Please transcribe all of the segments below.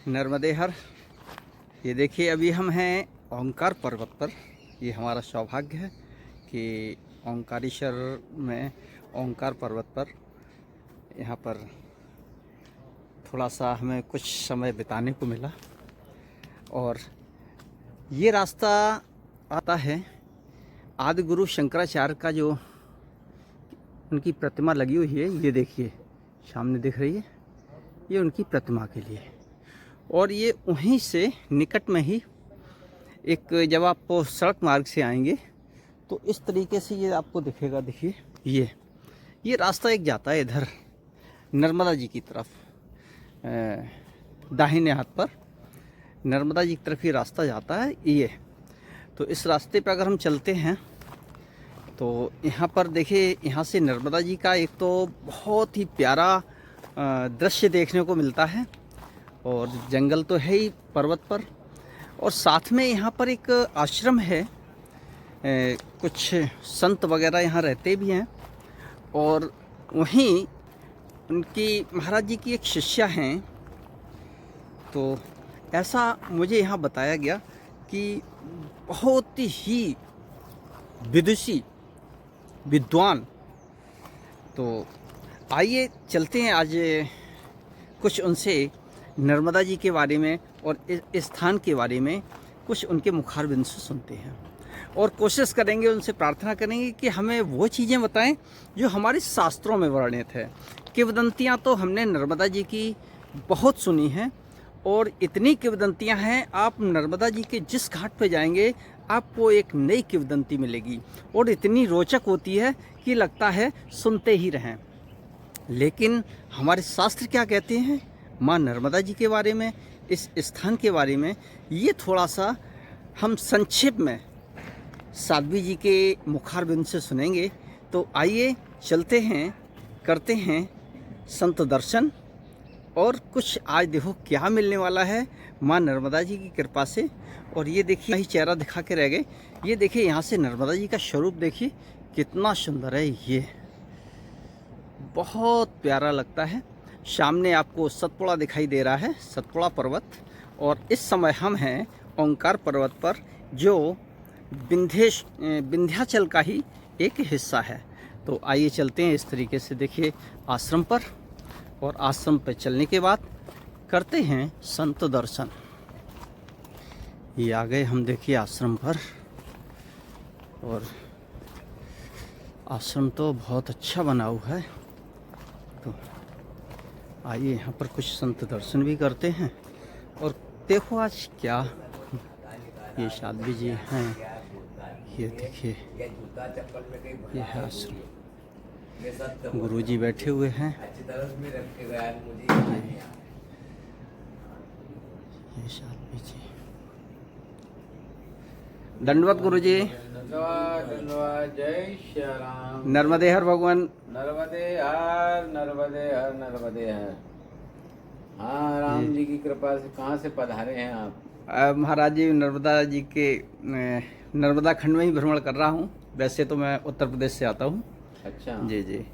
नर्मदे हर। ये देखिए अभी हम हैं ओंकार पर्वत पर। ये हमारा सौभाग्य है कि ओंकारेश्वर में ओंकार पर्वत पर यहाँ पर थोड़ा सा हमें कुछ समय बिताने को मिला। और ये रास्ता आता है आदि गुरु शंकराचार्य का, जो उनकी प्रतिमा लगी हुई है, ये देखिए सामने दिख रही है, ये उनकी प्रतिमा के लिए। और ये वहीं से निकट में ही एक, जब आप सड़क मार्ग से आएंगे तो इस तरीके से ये आपको दिखेगा। देखिए ये रास्ता एक जाता है इधर नर्मदा जी की तरफ, दाहिने हाथ पर नर्मदा जी की तरफ ये रास्ता जाता है। ये तो इस रास्ते पर अगर हम चलते हैं तो यहाँ पर देखिए, यहाँ से नर्मदा जी का एक तो बहुत ही प्यारा दृश्य देखने को मिलता है। और जंगल तो है ही पर्वत पर, और साथ में यहाँ पर एक आश्रम है, कुछ संत वगैरह यहाँ रहते भी हैं। और वहीं उनकी महाराज जी की एक शिष्या हैं। तो ऐसा मुझे यहाँ बताया गया कि बहुत ही विदुषी विद्वान। तो आइए चलते हैं आज कुछ उनसे नर्मदा जी के बारे में और इस स्थान के बारे में कुछ उनके मुखारबिंद से सुनते हैं, और कोशिश करेंगे, उनसे प्रार्थना करेंगे कि हमें वो चीज़ें बताएं जो हमारे शास्त्रों में वर्णित है। किंवदंतियाँ तो हमने नर्मदा जी की बहुत सुनी हैं, और इतनी किंवदंतियाँ हैं, आप नर्मदा जी के जिस घाट पे जाएंगे आपको एक नई किंवदंती मिलेगी, और इतनी रोचक होती है कि लगता है सुनते ही रहें। लेकिन हमारे शास्त्र क्या कहते हैं माँ नर्मदा जी के बारे में, इस स्थान के बारे में, ये थोड़ा सा हम संक्षेप में साध्वी जी के मुखारबिंद से सुनेंगे। तो आइए चलते हैं, करते हैं संत दर्शन, और कुछ आज देखो क्या मिलने वाला है माँ नर्मदा जी की कृपा से। और ये देखिए, ही चेहरा दिखा के रह गए। ये देखिए यहाँ से नर्मदा जी का स्वरूप देखिए कितना सुंदर है, ये बहुत प्यारा लगता है। सामने आपको सतपुड़ा दिखाई दे रहा है, सतपुड़ा पर्वत। और इस समय हम हैं ओंकार पर्वत पर, जो विंध्याचल का ही एक हिस्सा है। तो आइए चलते हैं इस तरीके से, देखिए आश्रम पर, और आश्रम पर चलने के बाद करते हैं संत दर्शन। ये आ गए हम, देखिए आश्रम पर। और आश्रम तो बहुत अच्छा बना हुआ है। तो आइए यहाँ पर कुछ संत दर्शन भी करते हैं। और देखो आज क्या, ये साध्वी जी हैं, ये देखिए ये है आश्रम, गुरु जी बैठे हुए हैं। ये साध्वी जी, दंडवत गुरु जी। जय श्री राम। नर्मदे हर भगवान। नर्मदे हर, नर्मदे हर, नर्मदे हर। हाँ, राम जी की कृपा से कहाँ से पधारे हैं आप? महाराज जी नर्मदा जी के नर्मदा खंड में ही भ्रमण कर रहा हूँ। वैसे तो मैं उत्तर प्रदेश से आता हूँ। अच्छा जी जी,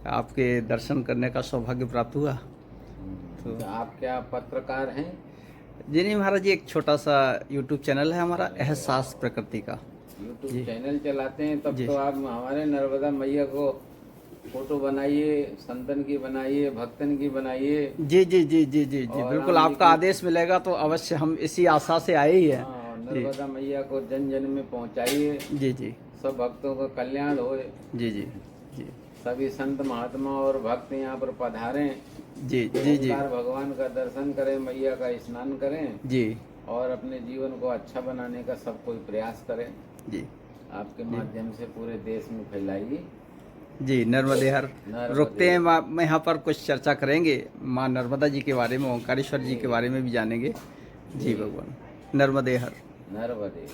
आपके दर्शन करने का सौभाग्य प्राप्त हुआ। तो आप क्या पत्रकार हैं? जी नहीं महाराज जी, एक छोटा सा यूट्यूब चैनल है हमारा, एहसास प्रकृति का। यूट्यूब चैनल चलाते हैं, तब जी। तो आप हमारे नर्मदा मैया को फोटो बनाइए, संतन की बनाइए, भक्तन की बनाइए। जी जी जी जी जी जी, और बिल्कुल राम जी आपका आदेश मिलेगा तो अवश्य, हम इसी आशा से आए ही हैं। हाँ, नर्मदा मैया को जन जन में पहुँचाइए, जी जी सब भक्तों का कल्याण हो। जी जी जी सभी संत महात्मा और भक्त यहाँ पर पधारें, जी जी जी ओंकार भगवान का दर्शन करें, मैया का स्नान करें, जी और अपने जीवन को अच्छा बनाने का सब कोई प्रयास करें। जी आपके माध्यम से पूरे देश में फैलाइए। जी। नर्मदे हर। नर्मदे। रुकते हैं मैं यहाँ पर कुछ चर्चा करेंगे माँ नर्मदा जी के बारे में, ओंकारेश्वर जी के बारे में भी जानेंगे। जी भगवान। नर्मदे हर। नर्मदे।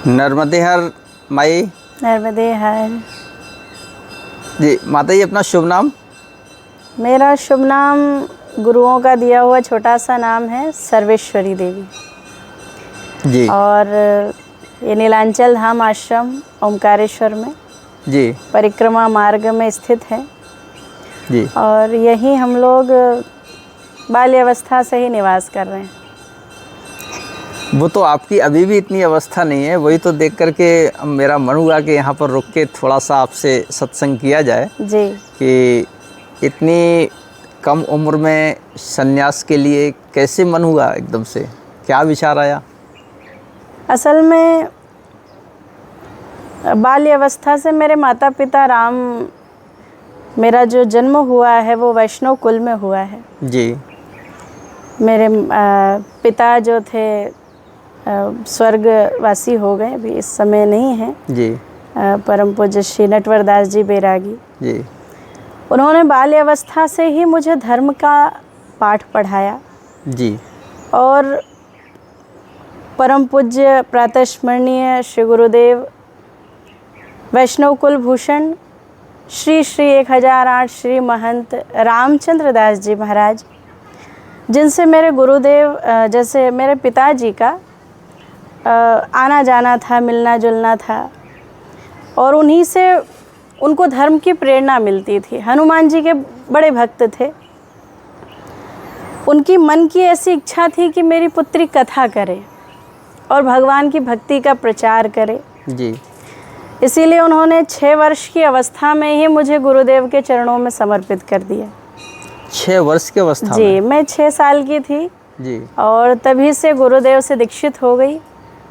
नर्मदे हर माई। नर्मदे हर। जी माता जी, अपना शुभ नाम? मेरा शुभ नाम गुरुओं का दिया हुआ छोटा सा नाम है सर्वेश्वरी देवी। जी। और ये नीलांचल धाम आश्रम ओंकारेश्वर में जी परिक्रमा मार्ग में स्थित है। जी। और यहीं हम लोग बाल्यावस्था से ही निवास कर रहे हैं। वो तो आपकी अभी भी इतनी अवस्था नहीं है, वही तो देख करके मेरा मन हुआ कि यहाँ पर रुक के थोड़ा सा आपसे सत्संग किया जाए जी। कि इतनी कम उम्र में संन्यास के लिए कैसे मन हुआ, एकदम से क्या विचार आया? असल में बाल्यावस्था से मेरे माता पिता मेरा जो जन्म हुआ है वो वैष्णव कुल में हुआ है। जी। मेरे पिता जो थे स्वर्गवासी हो गए, अभी इस समय नहीं हैं। जी। परम पूज्य श्री नटवर दास जी बैरागी जी। उन्होंने बाल्यावस्था से ही मुझे धर्म का पाठ पढ़ाया। जी। और परम पूज्य प्रातस्मरणीय श्री गुरुदेव वैष्णव कुल भूषण श्री श्री 1008 श्री महंत रामचंद्र दास जी महाराज, जिनसे मेरे गुरुदेव जैसे मेरे पिताजी का आना जाना था, मिलना जुलना था, और उन्हीं से उनको धर्म की प्रेरणा मिलती थी। हनुमान जी के बड़े भक्त थे। उनकी मन की ऐसी इच्छा थी कि मेरी पुत्री कथा करे और भगवान की भक्ति का प्रचार करे। जी। इसीलिए उन्होंने 6 वर्ष की अवस्था में ही मुझे गुरुदेव के चरणों में समर्पित कर दिया। 6 वर्ष की अवस्था जी, में? मैं 6 साल की थी। जी। और तभी से गुरुदेव से दीक्षित हो गई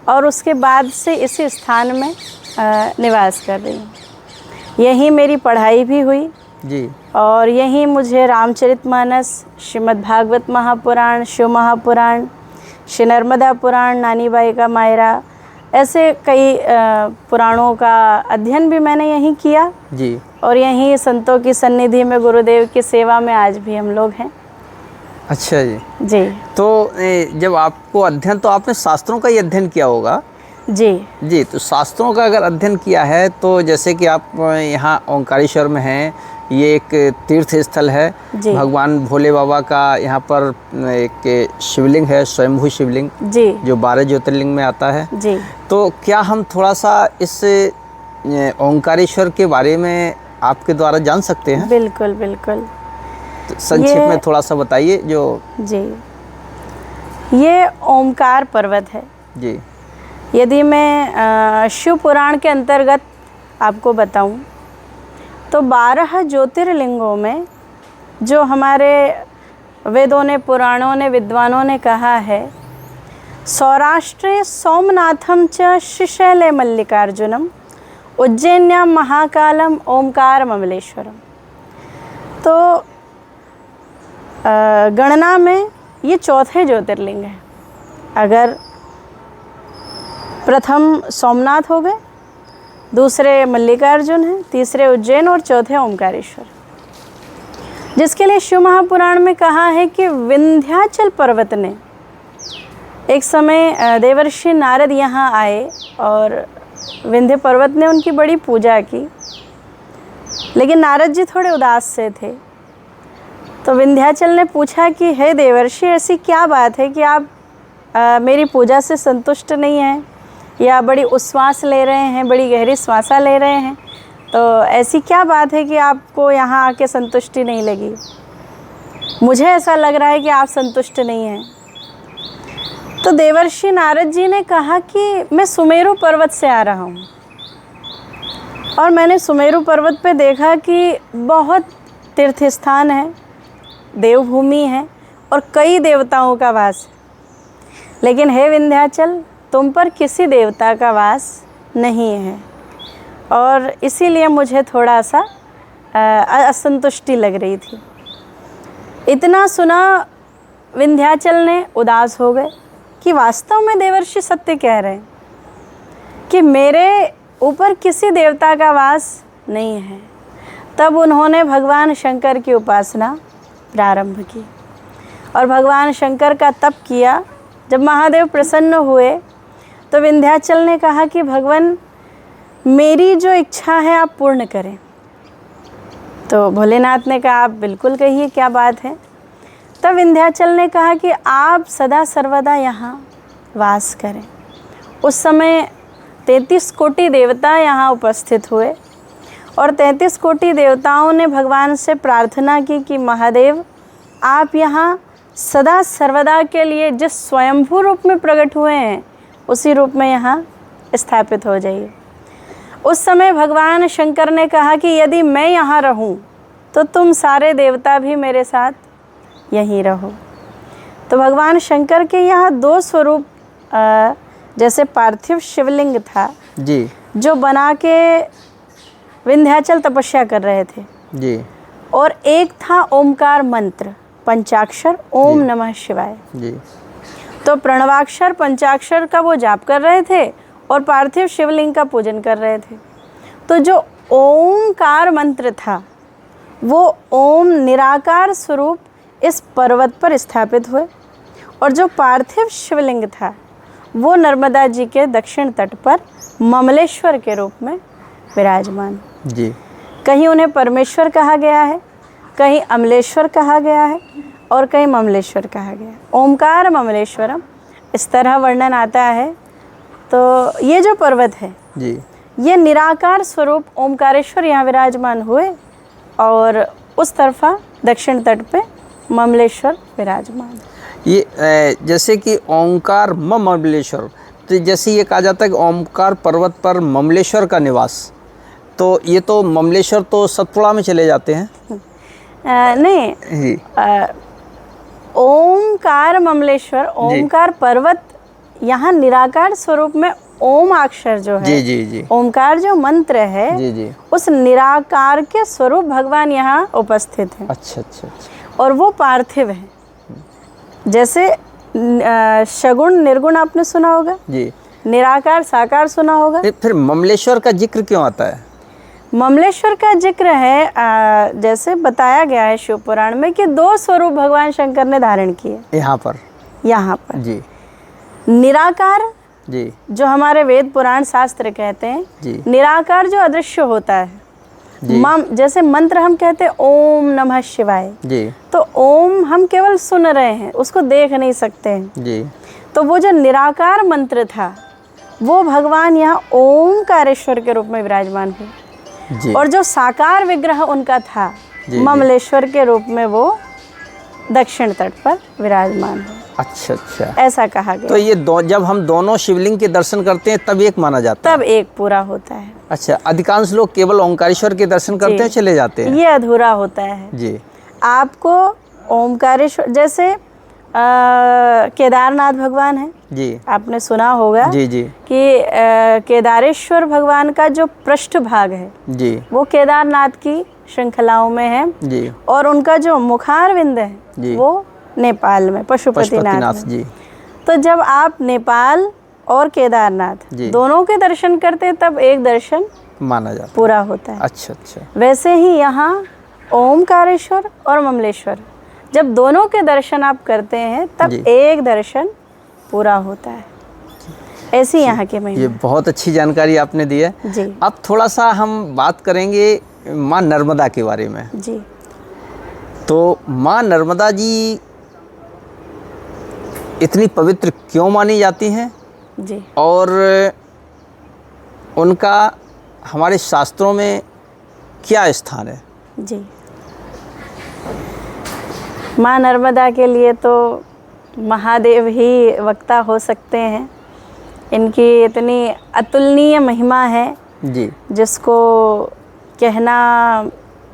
और उसके बाद से इसी स्थान में निवास कर रही हूँ। यहीं मेरी पढ़ाई भी हुई। जी। और यहीं मुझे रामचरितमानस, श्रीमद् भागवत महापुराण, शिव महापुराण, श्री नर्मदा पुराण, नानी बाई का मायरा, ऐसे कई पुराणों का अध्ययन भी मैंने यहीं किया। जी। और यहीं संतों की सन्निधि में गुरुदेव की सेवा में आज भी हम लोग हैं। अच्छा जी। जी। तो जब आपको अध्ययन, तो आपने शास्त्रों का ही अध्ययन किया होगा? जी। जी। तो शास्त्रों का अगर अध्ययन किया है तो जैसे कि आप यहाँ ओंकारेश्वर में हैं, ये एक तीर्थ स्थल है। जी। भगवान भोले बाबा का यहाँ पर एक शिवलिंग है, स्वयंभू शिवलिंग, जी। जो 12 ज्योतिर्लिंग में आता है। जी। तो क्या हम थोड़ा सा इस ओंकारेश्वर के बारे में आपके द्वारा जान सकते हैं? बिल्कुल बिल्कुल। तो संक्षेप में थोड़ा सा बताइए। जो जी, ये ओमकार पर्वत है। जी। यदि मैं शिव पुराण के अंतर्गत आपको बताऊं तो 12 ज्योतिर्लिंगों में जो हमारे वेदों ने, पुराणों ने, विद्वानों ने कहा है, सौराष्ट्रे सोमनाथम च श्रीशैले मल्लिकार्जुनम उज्जैन्याम महाकालम ओमकार ममलेश्वरम। तो गणना में ये 4थे ज्योतिर्लिंग है। अगर प्रथम सोमनाथ हो गए, दूसरे मल्लिकार्जुन हैं, तीसरे उज्जैन और चौथे ओमकारेश्वर, जिसके लिए शिव महापुराण में कहा है कि विंध्याचल पर्वत ने एक समय देवर्षि नारद यहाँ आए और विंध्य पर्वत ने उनकी बड़ी पूजा की, लेकिन नारद जी थोड़े उदास से थे। तो विंध्याचल ने पूछा कि हे देवर्षि, ऐसी क्या बात है कि आप मेरी पूजा से संतुष्ट नहीं हैं, या बड़ी उच्छ्वास ले रहे हैं, बड़ी गहरी श्वासा ले रहे हैं, तो ऐसी क्या बात है कि आपको यहाँ आके संतुष्टि नहीं लगी? मुझे ऐसा लग रहा है कि आप संतुष्ट नहीं हैं। तो देवर्षि नारद जी ने कहा कि मैं सुमेरु पर्वत से आ रहा हूँ और मैंने सुमेरु पर्वत पे देखा कि बहुत तीर्थ स्थान है, देवभूमि है और कई देवताओं का वास है, लेकिन हे विंध्याचल, तुम पर किसी देवता का वास नहीं है, और इसीलिए मुझे थोड़ा सा असंतुष्टि लग रही थी। इतना सुना विंध्याचल ने उदास हो गए कि वास्तव में देवर्षि सत्य कह रहे हैं कि मेरे ऊपर किसी देवता का वास नहीं है। तब उन्होंने भगवान शंकर की उपासना प्रारंभ की और भगवान शंकर का तप किया। जब महादेव प्रसन्न हुए तो विंध्याचल ने कहा कि भगवान, मेरी जो इच्छा है आप पूर्ण करें। तो भोलेनाथ ने कहा, आप बिल्कुल कहिए, क्या बात है? तब विंध्याचल ने कहा कि आप सदा सर्वदा यहाँ वास करें। उस समय 33 कोटि देवता यहाँ उपस्थित हुए और 33 कोटि देवताओं ने भगवान से प्रार्थना की कि महादेव आप यहाँ सदा सर्वदा के लिए जिस स्वयंभू रूप में प्रकट हुए हैं उसी रूप में यहाँ स्थापित हो जाइए। उस समय भगवान शंकर ने कहा कि यदि मैं यहाँ रहूँ तो तुम सारे देवता भी मेरे साथ यहीं रहो। तो भगवान शंकर के यहाँ 2 स्वरूप, जैसे पार्थिव शिवलिंग था जी जो बना के विंध्याचल तपस्या कर रहे थे जी, और एक था ओमकार मंत्र पंचाक्षर ओम नमः शिवाय। जी तो प्रणवाक्षर पंचाक्षर का वो जाप कर रहे थे और पार्थिव शिवलिंग का पूजन कर रहे थे। तो जो ओमकार मंत्र था वो ओम निराकार स्वरूप इस पर्वत पर स्थापित हुए, और जो पार्थिव शिवलिंग था वो नर्मदा जी के दक्षिण तट पर ममलेश्वर के रूप में विराजमान। जी, कहीं उन्हें परमेश्वर कहा गया है, कहीं अमलेश्वर कहा गया है और कहीं ममलेश्वर कहा गया है। ओमकार ममलेश्वरम इस तरह वर्णन आता है। तो ये जो पर्वत है जी, ये निराकार स्वरूप ओमकारेश्वर यहाँ विराजमान हुए, और उस तरफा दक्षिण तट पे ममलेश्वर विराजमान। ये जैसे कि ओंकार ममलेश्वर, तो जैसे ये कहा जाता है कि ओमकार पर्वत पर ममलेश्वर का निवास, तो ये तो ममलेश्वर तो सतपुड़ा में चले जाते हैं। नहीं जी, ओमकार ममलेश्वर, ओमकार पर्वत यहाँ निराकार स्वरूप में ओम अक्षर जो है, जी जी जी, ओमकार जो मंत्र है जी जी, उस निराकार के स्वरूप भगवान यहाँ उपस्थित हैं। अच्छा अच्छा अच्छा, और वो पार्थिव है। जैसे सगुण निर्गुण आपने सुना होगा, जी। निराकार साकार सुना होगा। फिर ममलेश्वर का जिक्र क्यों आता है? ममलेश्वर का जिक्र है, जैसे बताया गया है शिव पुराण में कि 2 स्वरूप भगवान शंकर ने धारण किए यहाँ पर जी। निराकार जी जो हमारे वेद पुराण शास्त्र कहते हैं, जी, निराकार जो अदृश्य होता है जी, जैसे मंत्र हम कहते हैं ओम नमः शिवाय, जी तो ओम हम केवल सुन रहे हैं, उसको देख नहीं सकते हैं। जी, तो वो जो निराकार मंत्र था वो भगवान यहाँ ओमकारेश्वर के रूप में विराजमान हुए, जी, और जो साकार विग्रह उनका था जी, ममलेश्वर के रूप में वो दक्षिण तट पर विराजमान है। अच्छा अच्छा। ऐसा कहा गया। तो ये जब हम दोनों शिवलिंग के दर्शन करते हैं तब एक माना जाता है? तब एक पूरा होता है। अच्छा, अधिकांश लोग केवल ओंकारेश्वर के दर्शन करते हैं, चले जाते हैं? ये अधूरा होता है जी। आपको ओमकारेश्वर, जैसे केदारनाथ भगवान है जी, आपने सुना होगा जी जी कि केदारेश्वर भगवान का जो पृष्ठ भाग है जी वो केदारनाथ की श्रृंखलाओं में है, जी, और उनका जो मुखारविंद है जी, वो नेपाल में पशुपतिनाथ में। जी। तो जब आप नेपाल और केदारनाथ जी। दोनों के दर्शन करते हैं तब एक दर्शन माना जाता है। पूरा होता है। अच्छा अच्छा, वैसे ही यहाँ ओमकारेश्वर और ममलेश्वर जब दोनों के दर्शन आप करते हैं तब जी। एक दर्शन पूरा होता है। ऐसी यहाँ की ये महिमा बहुत अच्छी जानकारी आपने दी है। जी अब थोड़ा सा हम बात करेंगे माँ नर्मदा के बारे में। जी। तो माँ नर्मदा जी इतनी पवित्र क्यों मानी जाती हैं जी और उनका हमारे शास्त्रों में क्या स्थान है? जी। माँ नर्मदा के लिए तो महादेव ही वक्ता हो सकते हैं। इनकी इतनी अतुलनीय महिमा है जी, जिसको कहना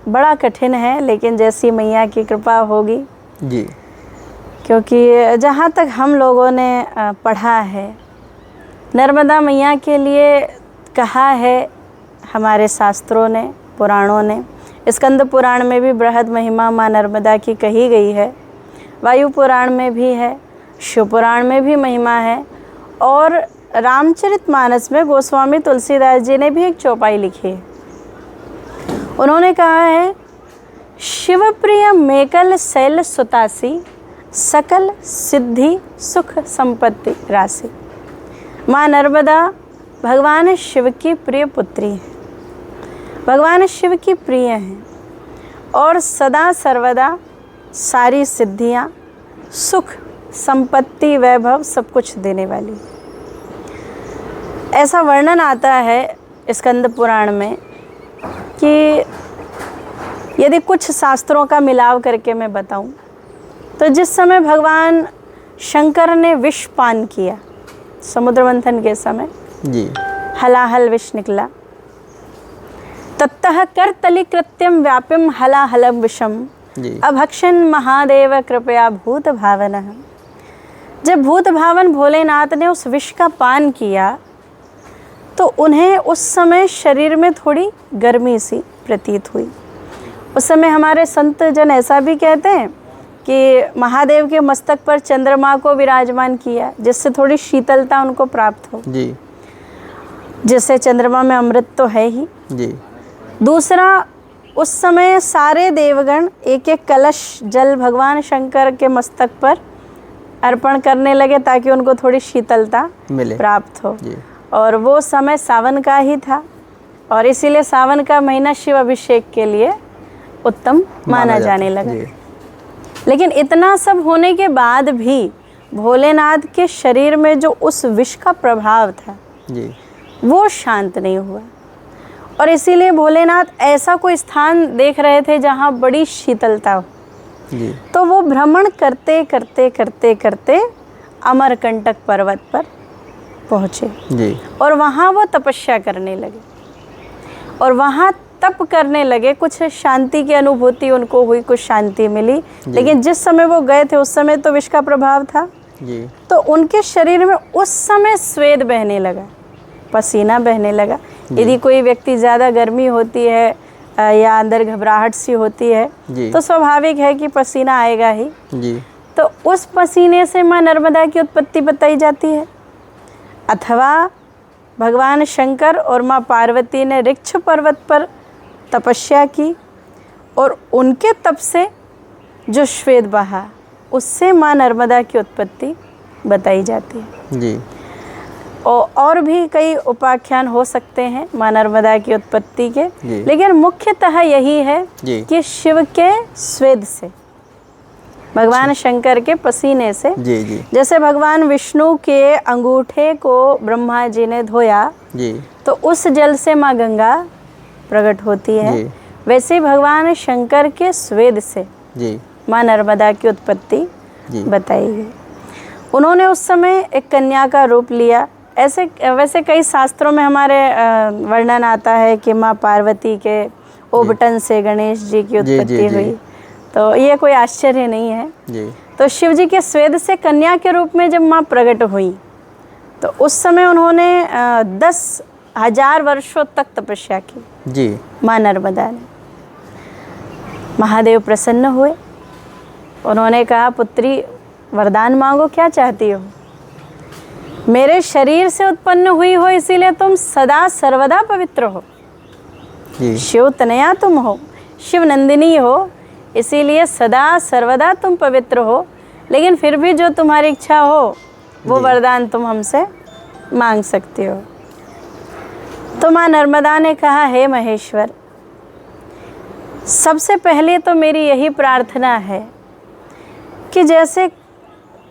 बड़ा कठिन है, लेकिन जैसी मैया की कृपा होगी। जी, क्योंकि जहाँ तक हम लोगों ने पढ़ा है, नर्मदा मैया के लिए कहा है हमारे शास्त्रों ने, पुराणों ने। स्कंद पुराण में भी बृहद महिमा माँ नर्मदा की कही गई है, वायु पुराण में भी है, शिव पुराण में भी महिमा है, और रामचरितमानस में गोस्वामी तुलसीदास जी ने भी एक चौपाई लिखी है। उन्होंने कहा है, शिव प्रिय मेकल शैल सुतासी, सकल सिद्धि सुख संपत्ति राशि। माँ नर्मदा भगवान शिव की प्रिय पुत्री है, भगवान शिव की प्रिय हैं, और सदा सर्वदा सारी सिद्धियाँ, सुख संपत्ति वैभव सब कुछ देने वाली। ऐसा वर्णन आता है स्कंद पुराण में कि यदि कुछ शास्त्रों का मिलाव करके मैं बताऊं, तो जिस समय भगवान शंकर ने विष पान किया समुद्र मंथन के समय, जी हलाहल विष निकला, ततः करतली कृत्यम व्यापिम हलाहलम विषम जी अभक्षण महादेव कृपया भूत भावनः। जब भूत भावन भोलेनाथ ने उस विष का पान किया तो उन्हें उस समय शरीर में थोड़ी गर्मी सी प्रतीत हुई। उस समय हमारे संत जन ऐसा भी कहते हैं कि महादेव के मस्तक पर चंद्रमा को विराजमान किया, जिससे थोड़ी शीतलता उनको प्राप्त हो, जी जिससे चंद्रमा में अमृत तो है ही। जी दूसरा, उस समय सारे देवगण एक एक कलश जल भगवान शंकर के मस्तक पर अर्पण करने लगे ताकि उनको थोड़ी शीतलता मिले प्राप्त हो। जी और वो समय सावन का ही था और इसीलिए सावन का महीना शिव अभिषेक के लिए उत्तम माना जाने लगा। जी लेकिन इतना सब होने के बाद भी भोलेनाथ के शरीर में जो उस विष का प्रभाव था जी वो शांत नहीं हुआ, और इसीलिए भोलेनाथ ऐसा कोई स्थान देख रहे थे जहाँ बड़ी शीतलता हो। जी तो वो भ्रमण करते करते करते करते अमरकंटक पर्वत पर पहुँचे जी और वहाँ वो तपस्या करने लगे और वहाँ तप करने लगे। कुछ शांति की अनुभूति उनको हुई, कुछ शांति मिली, लेकिन जिस समय वो गए थे उस समय तो विष का प्रभाव था। जी तो उनके शरीर में उस समय स्वेद बहने लगा, पसीना बहने लगा। यदि कोई व्यक्ति ज़्यादा गर्मी होती है या अंदर घबराहट सी होती है जी तो स्वाभाविक है कि पसीना आएगा ही। जी तो उस पसीने से माँ नर्मदा की उत्पत्ति बताई जाती है। अथवा भगवान शंकर और माँ पार्वती ने ऋक्ष पर्वत पर तपस्या की और उनके तप से जो श्वेत बहा उससे माँ नर्मदा की उत्पत्ति बताई जाती है। जी और भी कई उपाख्यान हो सकते हैं माँ नर्मदा की उत्पत्ति के, जी। लेकिन मुख्यतः यही है जी कि शिव के स्वेद से, भगवान शंकर के पसीने से, जी जी जैसे भगवान विष्णु के अंगूठे को ब्रह्मा जी ने धोया जी तो उस जल से माँ गंगा प्रकट होती है, जी वैसे ही भगवान शंकर के स्वेद से जी माँ नर्मदा की उत्पत्ति जी बताई गई। उन्होंने उस समय एक कन्या का रूप लिया। ऐसे वैसे कई शास्त्रों में हमारे वर्णन आता है कि माँ पार्वती के ओबटन से गणेश जी की जी, उत्पत्ति जी, जी। हुई, तो ये कोई आश्चर्य नहीं है। जी तो शिव जी के स्वेद से कन्या के रूप में जब माँ प्रकट हुई तो उस समय उन्होंने 10,000 वर्षों तक तपस्या की जी माँ नर्मदा ने। महादेव प्रसन्न हुए, उन्होंने कहा पुत्री वरदान मांगो, क्या चाहती हो? मेरे शरीर से उत्पन्न हुई हो इसीलिए तुम सदा सर्वदा पवित्र हो। जी शिव तनया तुम हो, शिव नंदिनी हो, इसीलिए सदा सर्वदा तुम पवित्र हो, लेकिन फिर भी जो तुम्हारी इच्छा हो वो वरदान तुम हमसे मांग सकते हो। तो माँ नर्मदा ने कहा, हे महेश्वर, सबसे पहले तो मेरी यही प्रार्थना है कि जैसे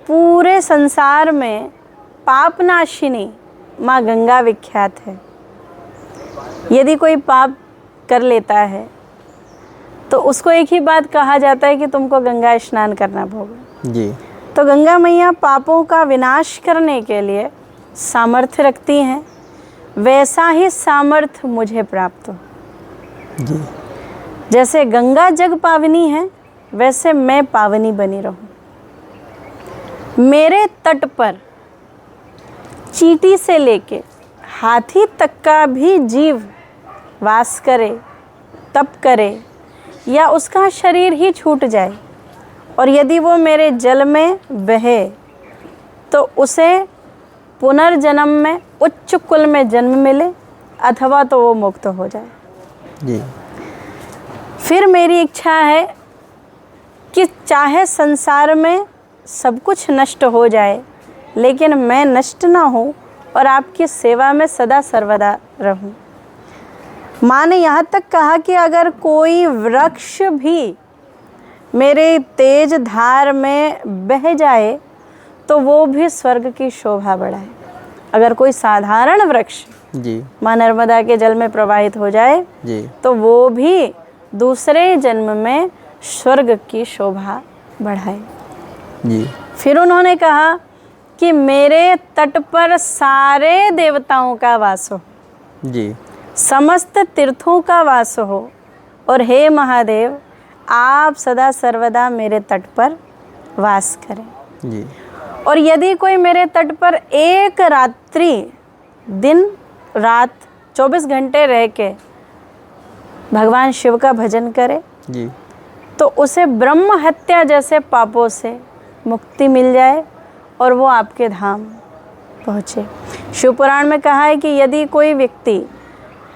पूरे संसार में पापनाशिनी माँ गंगा विख्यात है, यदि कोई पाप कर लेता है तो उसको एक ही बात कहा जाता है कि तुमको गंगा स्नान करना होगा। जी तो गंगा मैया पापों का विनाश करने के लिए सामर्थ्य रखती हैं, वैसा ही सामर्थ्य मुझे प्राप्त हो। जी जैसे गंगा जग पावनी है वैसे मैं पावनी बनी रहूं। मेरे तट पर चींटी से लेके हाथी तक का भी जीव वास करे, तप करे या उसका शरीर ही छूट जाए, और यदि वो मेरे जल में बहे तो उसे पुनर्जन्म में उच्च कुल में जन्म मिले अथवा तो वो मुक्त हो जाए। जी फिर मेरी इच्छा है कि चाहे संसार में सब कुछ नष्ट हो जाए लेकिन मैं नष्ट ना हूँ और आपकी सेवा में सदा सर्वदा रहूँ। माँ ने यहाँ तक कहा कि अगर कोई वृक्ष भी मेरे तेज धार में बह जाए तो वो भी स्वर्ग की शोभा बढ़ाए। अगर कोई साधारण वृक्ष जी माँ नर्मदा के जल में प्रवाहित हो जाए जी तो वो भी दूसरे जन्म में स्वर्ग की शोभा बढ़ाए। जी फिर उन्होंने कहा कि मेरे तट पर सारे देवताओं का वास हो, जी समस्त तीर्थों का वास हो, और हे महादेव आप सदा सर्वदा मेरे तट पर वास करें। जी और यदि कोई मेरे तट पर एक रात्रि दिन रात 24 घंटे रह के भगवान शिव का भजन करे जी तो उसे ब्रह्म हत्या जैसे पापों से मुक्ति मिल जाए और वो आपके धाम पहुँचे। शिव पुराण में कहा है कि यदि कोई व्यक्ति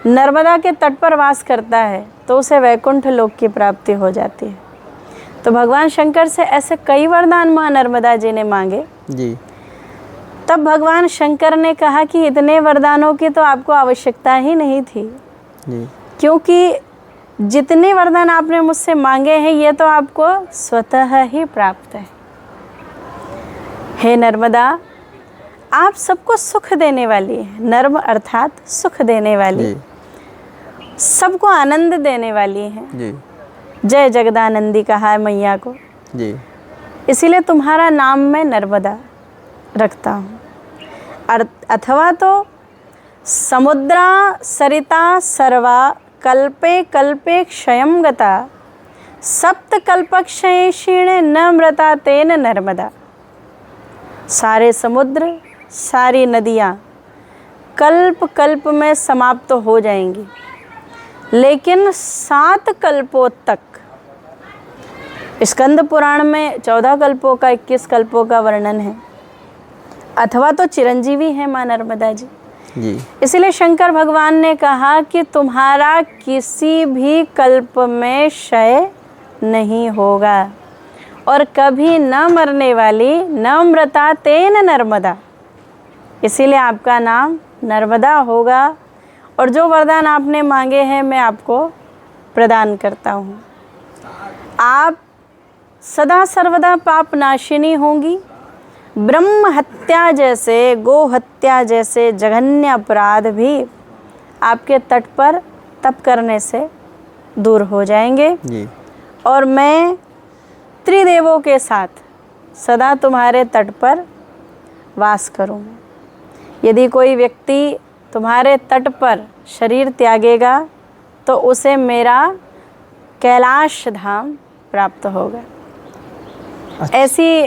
नर्मदा के तट पर वास करता है तो उसे वैकुंठ लोक की प्राप्ति हो जाती है। तो भगवान शंकर से ऐसे कई वरदान माँ नर्मदा जी ने मांगे। जी तब भगवान शंकर ने कहा कि इतने वरदानों की तो आपको आवश्यकता ही नहीं थी, जी क्योंकि जितने वरदान आपने मुझसे मांगे हैं ये तो आपको स्वतः ही प्राप्त है। हे नर्मदा आप सबको सुख देने वाली है, नर्म अर्थात सुख देने वाली, जी सबको आनंद देने वाली है। जी जय जगदानंदी कहा है मैया को, जी इसीलिए तुम्हारा नाम मैं नर्मदा रखता हूँ। अथवा तो समुद्रा सरिता सर्वा कल्पे कल्पे क्षयं गता सप्त कल्पक्षये क्षीणे न मृता तेन नर्मदा। सारे समुद्र सारी नदियाँ कल्प कल्प में समाप्त हो जाएंगी, लेकिन 7 कल्पों तक, स्कंद पुराण में 14 कल्पों का 21 कल्पों का वर्णन है, अथवा तो चिरंजीवी है माँ नर्मदा जी। जी इसलिए शंकर भगवान ने कहा कि तुम्हारा किसी भी कल्प में क्षय नहीं होगा और कभी न मरने वाली न मृता तेन नर्मदा, इसीलिए आपका नाम नर्मदा होगा और जो वरदान आपने मांगे हैं मैं आपको प्रदान करता हूँ। आप सदा सर्वदा पाप नाशिनी होंगी। ब्रह्म हत्या जैसे, गो हत्या जैसे जघन्य अपराध भी आपके तट पर तप करने से दूर हो जाएंगे जी और मैं त्रिदेवों के साथ सदा तुम्हारे तट पर वास करूँगा। यदि कोई व्यक्ति तुम्हारे तट पर शरीर त्यागेगा तो उसे मेरा कैलाश धाम प्राप्त होगा। ऐसी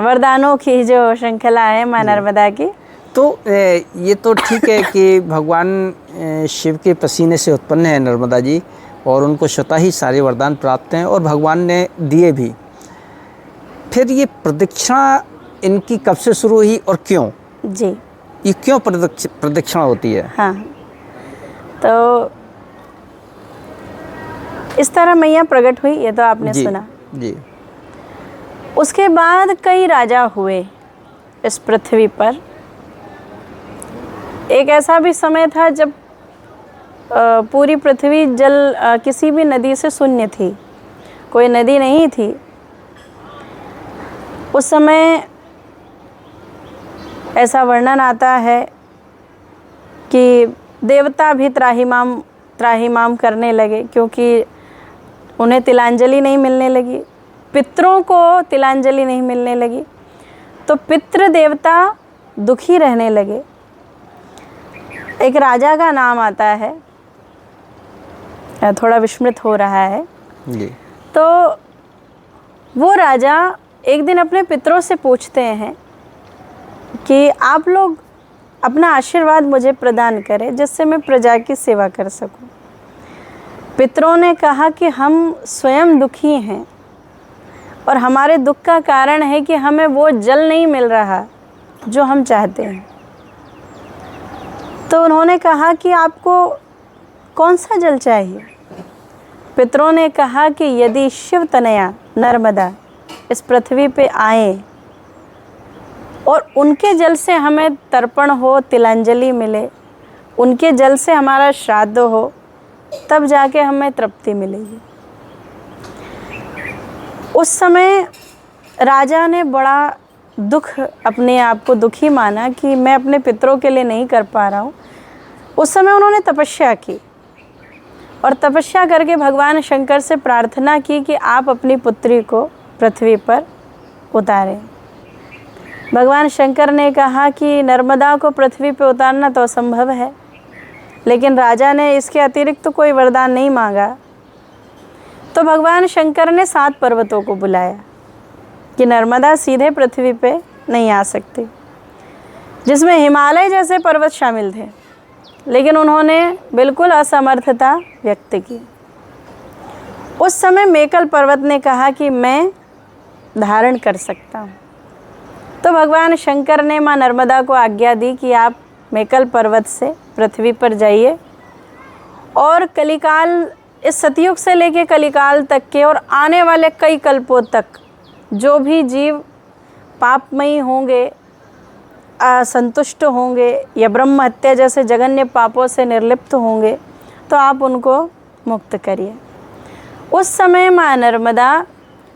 वरदानों की जो श्रृंखला है माँ नर्मदा की। तो ये तो ठीक है कि भगवान शिव के पसीने से उत्पन्न है नर्मदा जी और उनको स्वतः ही सारे वरदान प्राप्त हैं और भगवान ने दिए भी। फिर ये प्रदक्षिणा इनकी कब से शुरू हुई और क्यों? जी ये क्यों प्रदक्षिणा होती है? हाँ, तो इस तरह मैया प्रकट हुई, ये तो आपने जी सुना। जी उसके बाद कई राजा हुए इस पृथ्वी पर। एक ऐसा भी समय था जब पूरी पृथ्वी जल किसी भी नदी से शून्य थी, कोई नदी नहीं थी। उस समय ऐसा वर्णन आता है कि देवता भी त्राहिमाम करने लगे, क्योंकि उन्हें तिलांजलि नहीं मिलने लगी, पितरों को तिलांजलि नहीं मिलने लगी, तो पितृ देवता दुखी रहने लगे। एक राजा का नाम आता है, थोड़ा विस्मृत हो रहा है जी तो वो राजा एक दिन अपने पितरों से पूछते हैं कि आप लोग अपना आशीर्वाद मुझे प्रदान करें जिससे मैं प्रजा की सेवा कर सकूं। पितरों ने कहा कि हम स्वयं दुखी हैं और हमारे दुख का कारण है कि हमें वो जल नहीं मिल रहा जो हम चाहते हैं। तो उन्होंने कहा कि आपको कौन सा जल चाहिए? पितरों ने कहा कि यदि शिव तनया नर्मदा इस पृथ्वी पे आए और उनके जल से हमें तर्पण हो, तिलांजलि मिले, उनके जल से हमारा श्राद्ध हो, तब जाके हमें तृप्ति मिलेगी। उस समय राजा ने बड़ा दुख, अपने आप को दुखी माना कि मैं अपने पितरों के लिए नहीं कर पा रहा हूँ, उस समय उन्होंने तपस्या की और तपस्या करके भगवान शंकर से प्रार्थना की कि आप अपनी पुत्री को पृथ्वी पर उतारें। भगवान शंकर ने कहा कि नर्मदा को पृथ्वी पर उतारना तो असंभव है, लेकिन राजा ने इसके अतिरिक्त तो कोई वरदान नहीं मांगा। तो भगवान शंकर ने 7 पर्वतों को बुलाया कि नर्मदा सीधे पृथ्वी पे नहीं आ सकती, जिसमें हिमालय जैसे पर्वत शामिल थे, लेकिन उन्होंने बिल्कुल असमर्थता व्यक्त की। उस समय मेकल पर्वत ने कहा कि मैं धारण कर सकता हूँ। तो भगवान शंकर ने माँ नर्मदा को आज्ञा दी कि आप मेकल पर्वत से पृथ्वी पर जाइए और कलिकाल, इस सतयुग से लेकर कलिकाल तक के और आने वाले कई कल्पों तक जो भी जीव पापमयी होंगे, असंतुष्ट होंगे या ब्रह्म हत्या जैसे जघन्य पापों से निर्लिप्त होंगे, तो आप उनको मुक्त करिए। उस समय माँ नर्मदा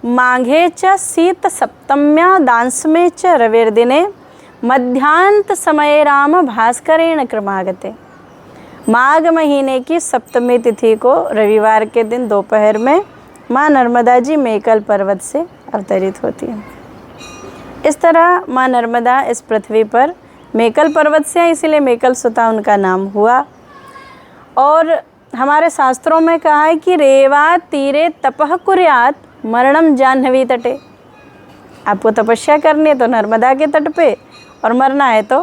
माघे च शीत सप्तम्या दांसमे च रविर्दिने मध्यांत समय राम भास्करेण क्रमागते। माघ महीने की सप्तमी तिथि को रविवार के दिन दोपहर में माँ नर्मदा जी मेकल पर्वत से अवतरित होती हैं। इस तरह माँ नर्मदा इस पृथ्वी पर मेकल पर्वत से हैं, इसीलिए मेकल सुता उनका नाम हुआ। और हमारे शास्त्रों में कहा है कि रेवा तीरे तपः कुर्यात् मरणम जाह्नवी तटे। आपको तपस्या करनी है तो नर्मदा के तट पे, और मरना है तो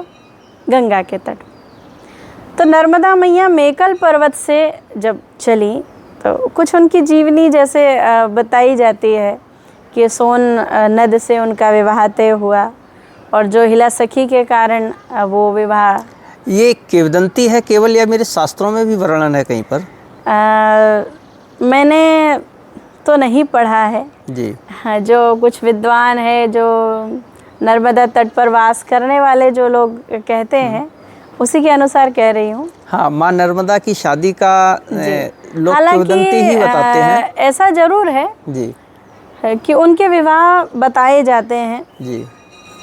गंगा के तट। तो नर्मदा मैया मेकल पर्वत से जब चली तो कुछ उनकी जीवनी जैसे बताई जाती है कि सोन नद से उनका विवाह तय हुआ, और जो हिला सखी के कारण वो विवाह, ये किंवदंती है केवल या मेरे शास्त्रों में भी वर्णन है कहीं पर? मैंने तो नहीं पढ़ा है जी। हाँ, जो कुछ विद्वान है, जो नर्मदा तट पर वास करने वाले जो लोग कहते हैं, उसी के अनुसार कह रही हूँ। हाँ, माँ नर्मदा की शादी का लोग किंवदंती ही बताते हैं। ऐसा जरूर है जी कि उनके विवाह बताए जाते हैं। जी।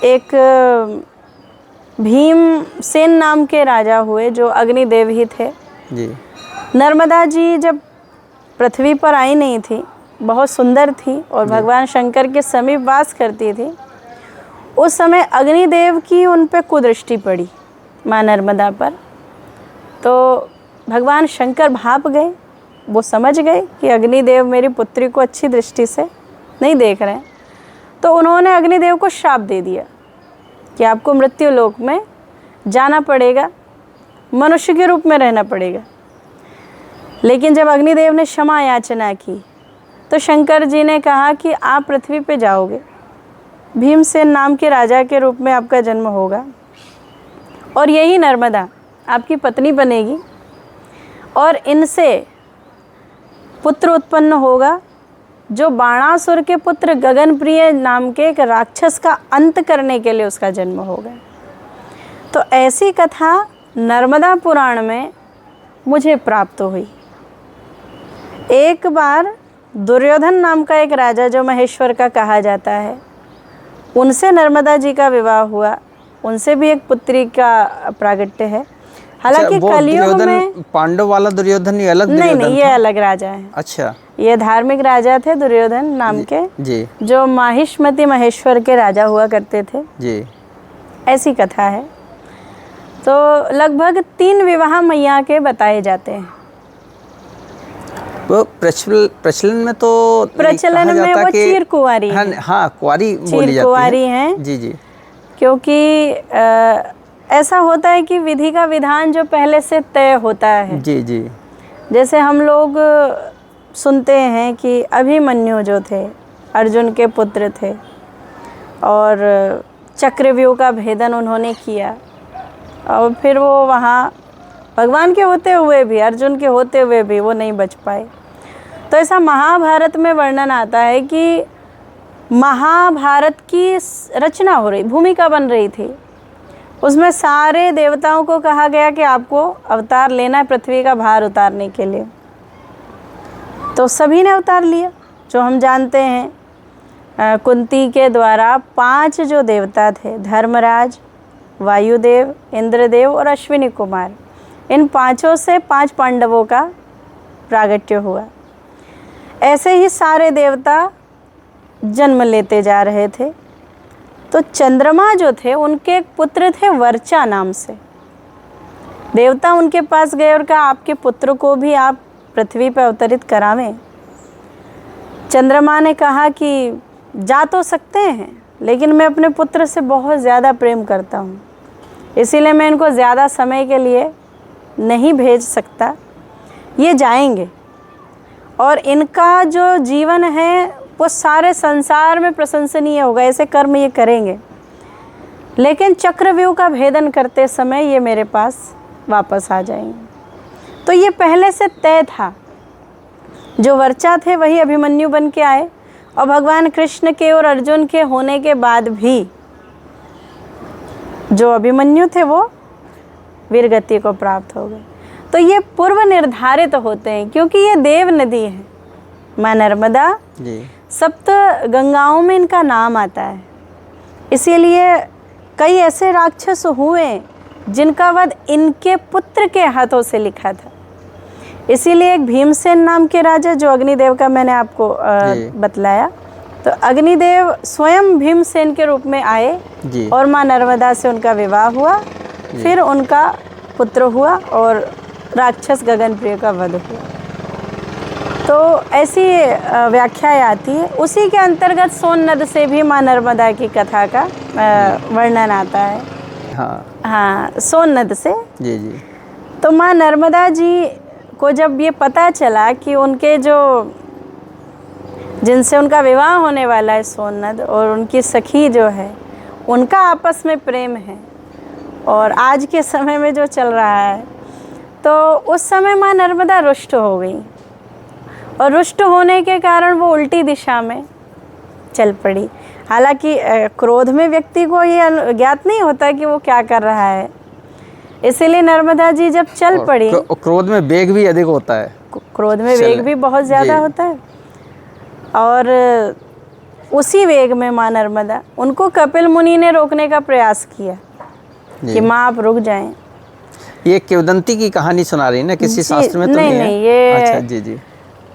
एक भीमसेन नाम के राजा हुए जो अग्निदेव ही थे। जी। नर्मदा जी जब पृथ्वी पर आई नहीं थी, बहुत सुंदर थी और भगवान शंकर के समीप वास करती थी। उस समय अग्निदेव की उन पे कुदृष्टि पड़ी माँ नर्मदा पर। तो भगवान शंकर भाप गए, वो समझ गए कि अग्निदेव मेरी पुत्री को अच्छी दृष्टि से नहीं देख रहे हैं। तो उन्होंने अग्निदेव को श्राप दे दिया कि आपको मृत्यु लोक में जाना पड़ेगा, मनुष्य के रूप में रहना पड़ेगा। लेकिन जब अग्निदेव ने क्षमा याचना की तो शंकर जी ने कहा कि आप पृथ्वी पे जाओगे, भीमसेन नाम के राजा के रूप में आपका जन्म होगा, और यही नर्मदा आपकी पत्नी बनेगी, और इनसे पुत्र उत्पन्न होगा जो बाणासुर के पुत्र गगनप्रिय नाम के एक राक्षस का अंत करने के लिए उसका जन्म होगा। तो ऐसी कथा नर्मदा पुराण में मुझे प्राप्त हुई। एक बार दुर्योधन नाम का एक राजा जो महेश्वर का कहा जाता है, उनसे नर्मदा जी का विवाह हुआ। उनसे भी एक पुत्री का प्रागट्य है। हालांकि कलियुग में पांडव वाला दुर्योधन, ये अलग नहीं, ये अलग राजा है। अच्छा, ये धार्मिक राजा थे दुर्योधन नाम के जी, जो माहिष्मति महेश्वर के राजा हुआ करते थे जी। ऐसी कथा है। तो लगभग 3 विवाह मैया के बताए जाते हैं। वो प्रचलन में तो प्रचलन में वो चीर कुंवारी है। हाँ, कुंवारी बोली जाती है। कुंवारी हैं। जी जी। क्योंकि ऐसा होता है कि विधि का विधान जो पहले से तय होता है। जी जी। जैसे हम लोग सुनते हैं कि अभिमन्यु जो थे अर्जुन के पुत्र थे, और चक्रव्यूह का भेदन उन्होंने किया, और फिर वो वहाँ भगवान के होते हुए भी, अर्जुन के होते हुए भी वो नहीं बच पाए। तो ऐसा महाभारत में वर्णन आता है कि महाभारत की रचना हो रही, भूमिका बन रही थी। उसमें सारे देवताओं को कहा गया कि आपको अवतार लेना है पृथ्वी का भार उतारने के लिए। तो सभी ने अवतार लिया। जो हम जानते हैं कुंती के द्वारा 5 जो देवता थे, धर्मराज, वायुदेव, इंद्रदेव और अश्विनी कुमार, इन 5 से 5 पांडवों का प्रागट्य हुआ। ऐसे ही सारे देवता जन्म लेते जा रहे थे। तो चंद्रमा जो थे उनके एक पुत्र थे वर्चा नाम से। देवता उनके पास गए और कहा आपके पुत्र को भी आप पृथ्वी पर अवतरित करावें। चंद्रमा ने कहा कि जा तो सकते हैं, लेकिन मैं अपने पुत्र से बहुत ज़्यादा प्रेम करता हूँ, इसीलिए मैं इनको ज़्यादा समय के लिए नहीं भेज सकता। ये जाएंगे और इनका जो जीवन है वो सारे संसार में प्रशंसनीय होगा, ऐसे कर्म ये करेंगे, लेकिन चक्रव्यूह का भेदन करते समय ये मेरे पास वापस आ जाएंगे। तो ये पहले से तय था। जो वर्चा थे वही अभिमन्यु बन के आए, और भगवान कृष्ण के और अर्जुन के होने के बाद भी जो अभिमन्यु थे वो वीरगति को प्राप्त हो गए। तो ये पूर्व निर्धारित होते हैं, क्योंकि ये देव नदी है, माँ नर्मदा जी। 7 गंगाओं में इनका नाम आता है। इसीलिए कई ऐसे राक्षस हुए जिनका वध इनके पुत्र के हाथों से लिखा था। इसीलिए एक भीमसेन नाम के राजा, जो अग्निदेव का मैंने आपको बतलाया, तो अग्निदेव स्वयं भीमसेन के रूप में आए जी। और माँ नर्मदा से उनका विवाह हुआ, फिर उनका पुत्र हुआ और राक्षस गगनप्रिय का वध हुआ। तो ऐसी व्याख्या आती है। उसी के अंतर्गत सोन नद से भी माँ नर्मदा की कथा का वर्णन आता है। हाँ, सोन नद से। जी जी। तो माँ नर्मदा जी को जब ये पता चला कि उनके जो जिनसे उनका विवाह होने वाला है सोननद, और उनकी सखी जो है उनका आपस में प्रेम है, और आज के समय में जो चल रहा है, तो उस समय माँ नर्मदा रुष्ट हो गई, और रुष्ट होने के कारण वो उल्टी दिशा में चल पड़ी। हालांकि क्रोध में व्यक्ति को ये ज्ञात नहीं होता कि वो क्या कर रहा है, इसीलिए नर्मदा जी जब चल पड़ी, क्रोध में वेग भी अधिक होता है, क्रोध में वेग भी बहुत ज़्यादा होता है, और उसी वेग में माँ नर्मदा, उनको कपिल मुनि ने रोकने का प्रयास किया कि माँ आप रुक जाएं। ये किंवदंती की कहानी सुना रही है ना, किसी शास्त्र में तो नहीं है? नहीं, ये अच्छा जी जी।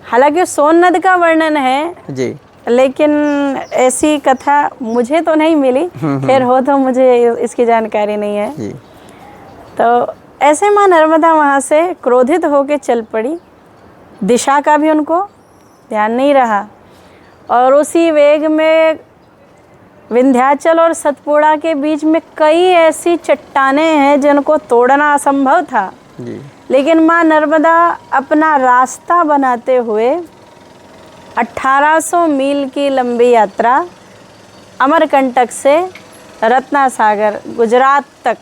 हालांकि सोन नद का वर्णन है जी, लेकिन ऐसी कथा मुझे तो नहीं मिली, खैर हो तो मुझे इसकी जानकारी नहीं है जी। तो ऐसे माँ नर्मदा वहाँ से क्रोधित होकर चल पड़ी, दिशा का भी उनको ध्यान नहीं रहा, और उसी वेग में विंध्याचल और सतपुड़ा के बीच में कई ऐसी चट्टानें हैं जिनको तोड़ना असंभव था जी। लेकिन माँ नर्मदा अपना रास्ता बनाते हुए 1800 मील की लंबी यात्रा अमरकंटक से रत्नासागर गुजरात तक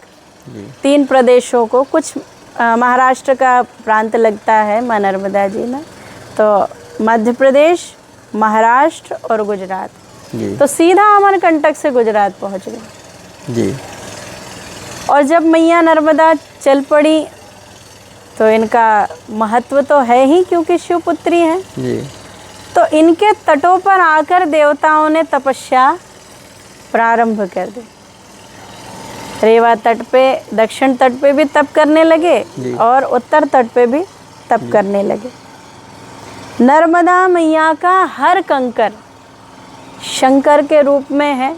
3 प्रदेशों को, कुछ महाराष्ट्र का प्रांत लगता है माँ नर्मदा जी में, तो मध्य प्रदेश, महाराष्ट्र और गुजरात, तो सीधा अमरकंटक से गुजरात पहुंच गए जी। और जब मैया नर्मदा चल पड़ी तो इनका महत्व तो है ही, क्योंकि शिवपुत्री हैं जी। तो इनके तटों पर आकर देवताओं ने तपस्या प्रारंभ कर दी। रेवा तट पे, दक्षिण तट पे भी तप करने लगे और उत्तर तट पे भी तप करने लगे। नर्मदा मैया का हर कंकर शंकर के रूप में है,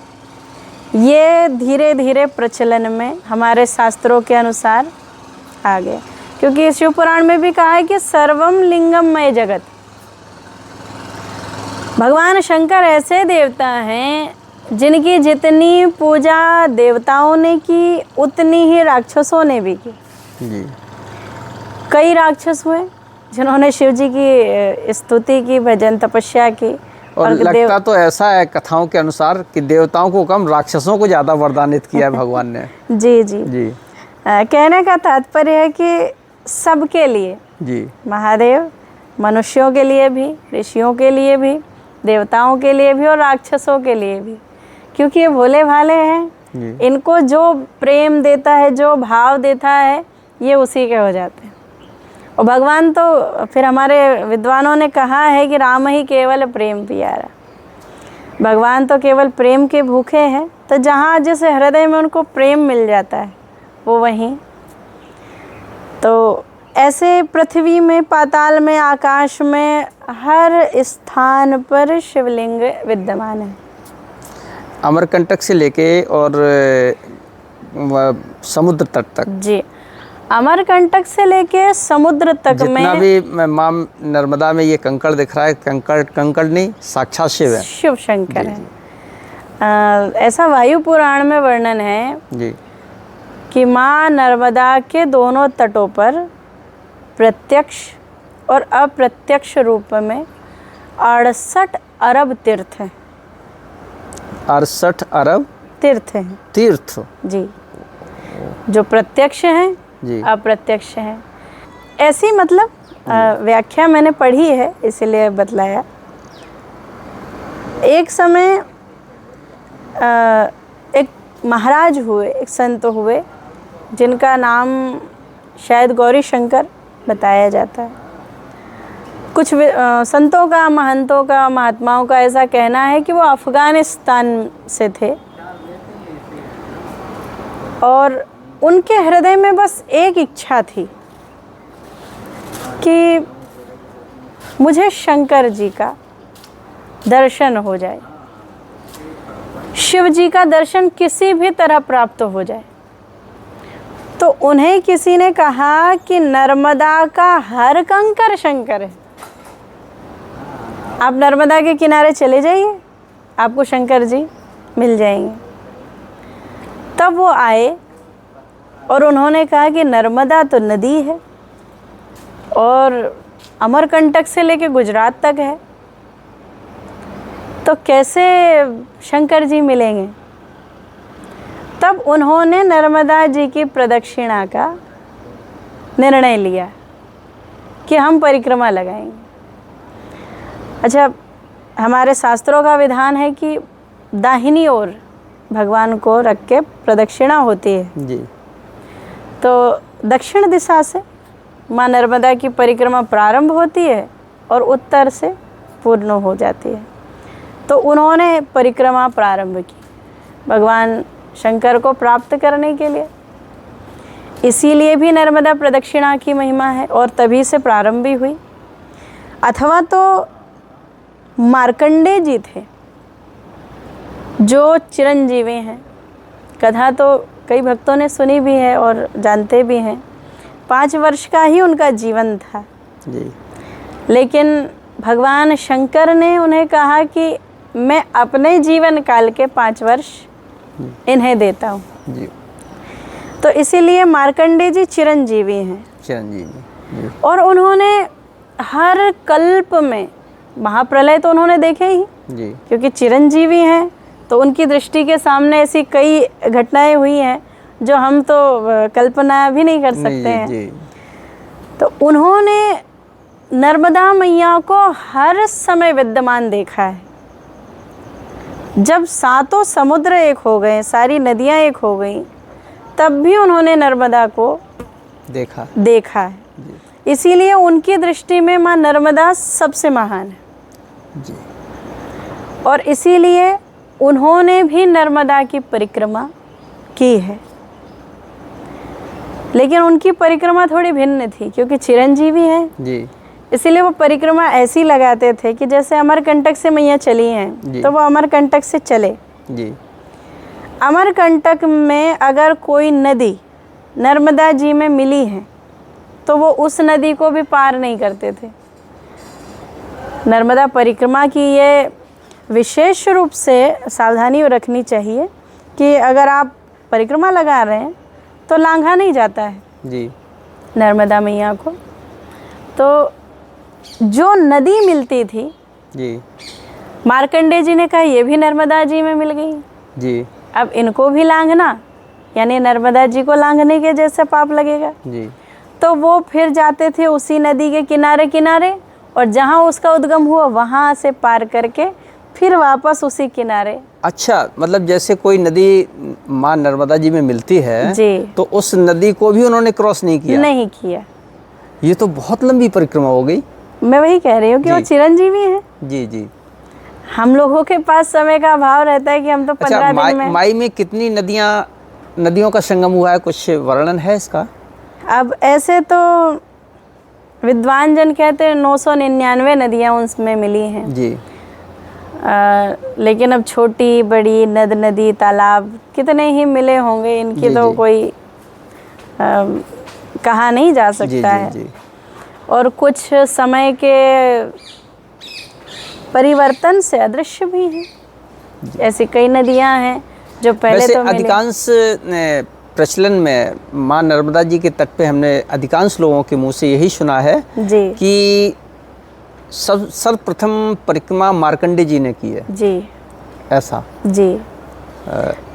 ये धीरे धीरे प्रचलन में हमारे शास्त्रों के अनुसार आ गए, क्योंकि शिव पुराण में भी कहा है कि सर्वम लिंगममय जगत। भगवान शंकर ऐसे देवता हैं जिनकी जितनी पूजा देवताओं ने की उतनी ही राक्षसों ने भी की जी। कई राक्षस हुए जिन्होंने शिव जी की स्तुति की, भजन तपस्या की। और लगता तो ऐसा है कथाओं के अनुसार कि देवताओं को कम राक्षसों को ज़्यादा वरदानित किया है भगवान ने। जी जी जी। कहने का तात्पर्य है कि सबके लिए जी, महादेव, मनुष्यों के लिए भी, ऋषियों के लिए भी, देवताओं के लिए भी और राक्षसों के लिए भी, क्योंकि ये भोले भाले हैं। इनको जो प्रेम देता है, जो भाव देता है, ये उसी के हो जाते हैं। और भगवान तो फिर हमारे विद्वानों ने कहा है कि राम ही केवल प्रेम प्यारा। भगवान तो केवल प्रेम के भूखे हैं, तो जहाँ जैसे हृदय में उनको प्रेम मिल जाता है वो वहीं। तो ऐसे पृथ्वी में, पाताल में, आकाश में, हर स्थान पर शिवलिंग विद्यमान है। अमरकंटक से लेके और समुद्र तट तक जी, अमरकंटक से लेके समुद्र तक जितना में भी माँ नर्मदा में ये कंकड़ दिख रहा है, कंकड़ नहीं, साक्षात शिव है। शिव शंकर है। ऐसा वायु पुराण में वर्णन है जी कि माँ नर्मदा के दोनों तटों पर प्रत्यक्ष और अप्रत्यक्ष रूप में 68 अरब तीर्थ हैं। 68 अरब तीर्थ हैं तीर्थ जी, जो प्रत्यक्ष हैं, जी अप्रत्यक्ष हैं। ऐसी मतलब व्याख्या मैंने पढ़ी है, इसीलिए बतलाया। एक समय एक महाराज हुए, एक संत हुए, जिनका नाम शायद गौरी शंकर बताया जाता है। कुछ संतों का, महंतों का, महात्माओं का ऐसा कहना है कि वो अफ़गानिस्तान से थे और उनके हृदय में बस एक इच्छा थी कि मुझे शंकर जी का दर्शन हो जाए, शिव जी का दर्शन किसी भी तरह प्राप्त हो जाए। तो उन्हें किसी ने कहा कि नर्मदा का हर कंकर शंकर है, आप नर्मदा के किनारे चले जाइए, आपको शंकर जी मिल जाएंगे। तब वो आए और उन्होंने कहा कि नर्मदा तो नदी है और अमरकंटक से लेके गुजरात तक है, तो कैसे शंकर जी मिलेंगे। तब उन्होंने नर्मदा जी की प्रदक्षिणा का निर्णय लिया कि हम परिक्रमा लगाएंगे। अच्छा, हमारे शास्त्रों का विधान है कि दाहिनी ओर भगवान को रख के प्रदक्षिणा होती है जी। तो दक्षिण दिशा से माँ नर्मदा की परिक्रमा प्रारंभ होती है और उत्तर से पूर्ण हो जाती है। तो उन्होंने परिक्रमा प्रारंभ की भगवान शंकर को प्राप्त करने के लिए। इसीलिए भी नर्मदा प्रदक्षिणा की महिमा है और तभी से प्रारंभ भी हुई। अथवा तो मार्कंडेय जी थे जो चिरंजीवी हैं। कथा तो कई भक्तों ने सुनी भी है और जानते भी हैं। 5 वर्ष का ही उनका जीवन था जी। लेकिन भगवान शंकर ने उन्हें कहा कि मैं अपने जीवन काल के 5 वर्ष इन्हें देता हूँ जी। तो इसीलिए मार्कंडेय जी चिरंजीवी हैं। चिरंजीवी जी। और उन्होंने हर कल्प में महाप्रलय तो उन्होंने देखे ही जी। क्योंकि चिरंजीवी हैं, तो उनकी दृष्टि के सामने ऐसी कई घटनाएं हुई हैं जो हम तो कल्पना भी नहीं कर सकते हैं जी। तो उन्होंने नर्मदा मैया को हर समय विद्यमान देखा है। जब 7 समुद्र एक हो गए, सारी नदियां एक हो गई, तब भी उन्होंने नर्मदा को देखा है। इसीलिए उनकी दृष्टि में माँ नर्मदा सबसे महान है जी। और इसीलिए उन्होंने भी नर्मदा की परिक्रमा की है। लेकिन उनकी परिक्रमा थोड़ी भिन्न थी क्योंकि चिरंजीवी है जी। इसीलिए वो परिक्रमा ऐसी लगाते थे कि जैसे अमरकंटक से मैया चली हैं तो वो अमरकंटक से चले जी। अमरकंटक में अगर कोई नदी नर्मदा जी में मिली है तो वो उस नदी को भी पार नहीं करते थे। नर्मदा परिक्रमा की ये विशेष रूप से सावधानी रखनी चाहिए कि अगर आप परिक्रमा लगा रहे हैं तो लांघा नहीं जाता है जी। नर्मदा मैया को। तो जो नदी मिलती थी जी। मार्कंडेय जी ने कहा ये भी नर्मदा जी में मिल गई जी। अब इनको भी लांघना यानी नर्मदा जी को लांघने के जैसे पाप लगेगा। जी। तो वो फिर जाते थे उसी नदी के किनारे किनारे और जहाँ उसका उद्गम हुआ वहाँ से पार करके फिर वापस उसी किनारे। अच्छा, मतलब जैसे कोई नदी माँ नर्मदा जी में मिलती है जी। तो उस नदी को भी उन्होंने क्रॉस नहीं किया? नहीं किया। ये तो बहुत लंबी परिक्रमा हो गई। मैं वही कह रही हूँ कि वो चिरंजीवी हैं। जी जी। हम लोगों के पास समय का अभाव रहता है कि हम तो 15 दिन में। माई में कितनी नदियों का संगम हुआ है, कुछ वर्णन है इसका? अब ऐसे तो विद्वान जन कहते हैं 999 नदियाँ उसमें मिली हैं जी। लेकिन अब छोटी बड़ी नदी तालाब कितने ही मिले होंगे, इनकी तो कोई कहा नहीं जा सकता है। जी। और कुछ समय के परिवर्तन से अदृश्य भी हैं। ऐसी कई नदियां हैं जो पहले तो अधिकांश प्रचलन में माँ नर्मदा जी के तट पे हमने अधिकांश लोगों के मुंह से यही सुना है जी कि सर्वप्रथम परिक्रमा मार्कंडे जी ने की है। जी ऐसा जी।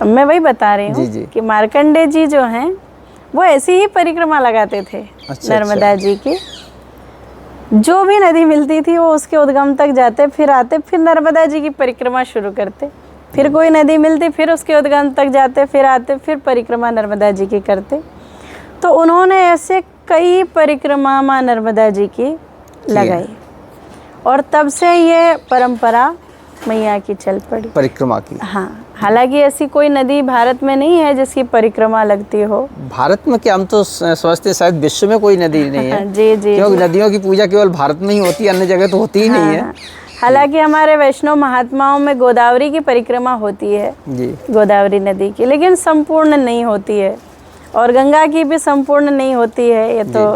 मैं वही बता रही हूँ कि मार्कंडे जी जो हैं वो ऐसी ही परिक्रमा लगाते थे। नर्मदा जी की जो भी नदी मिलती थी वो उसके उद्गम तक जाते, फिर आते, फिर नर्मदा जी की परिक्रमा शुरू करते, फिर कोई नदी मिलती फिर उसके उद्गम तक जाते, फिर आते, फिर परिक्रमा नर्मदा जी की करते। तो उन्होंने ऐसे कई परिक्रमा माँ नर्मदा जी की लगाई और तब से ये परंपरा मैया की चल पड़ी परिक्रमा की। हाँ, हालांकि ऐसी कोई नदी भारत में नहीं है जिसकी परिक्रमा लगती हो। भारत में क्या, हम तो समझते शायद विश्व में कोई नदी नहीं है। जी जी, क्योंकि नदियों की पूजा केवल भारत में ही होती है, अन्य जगह तो होती ही नहीं है। हालांकि हमारे वैष्णव महात्माओं में गोदावरी की परिक्रमा होती है जी, गोदावरी नदी की, लेकिन संपूर्ण नहीं होती है, और गंगा की भी संपूर्ण नहीं होती है। ये तो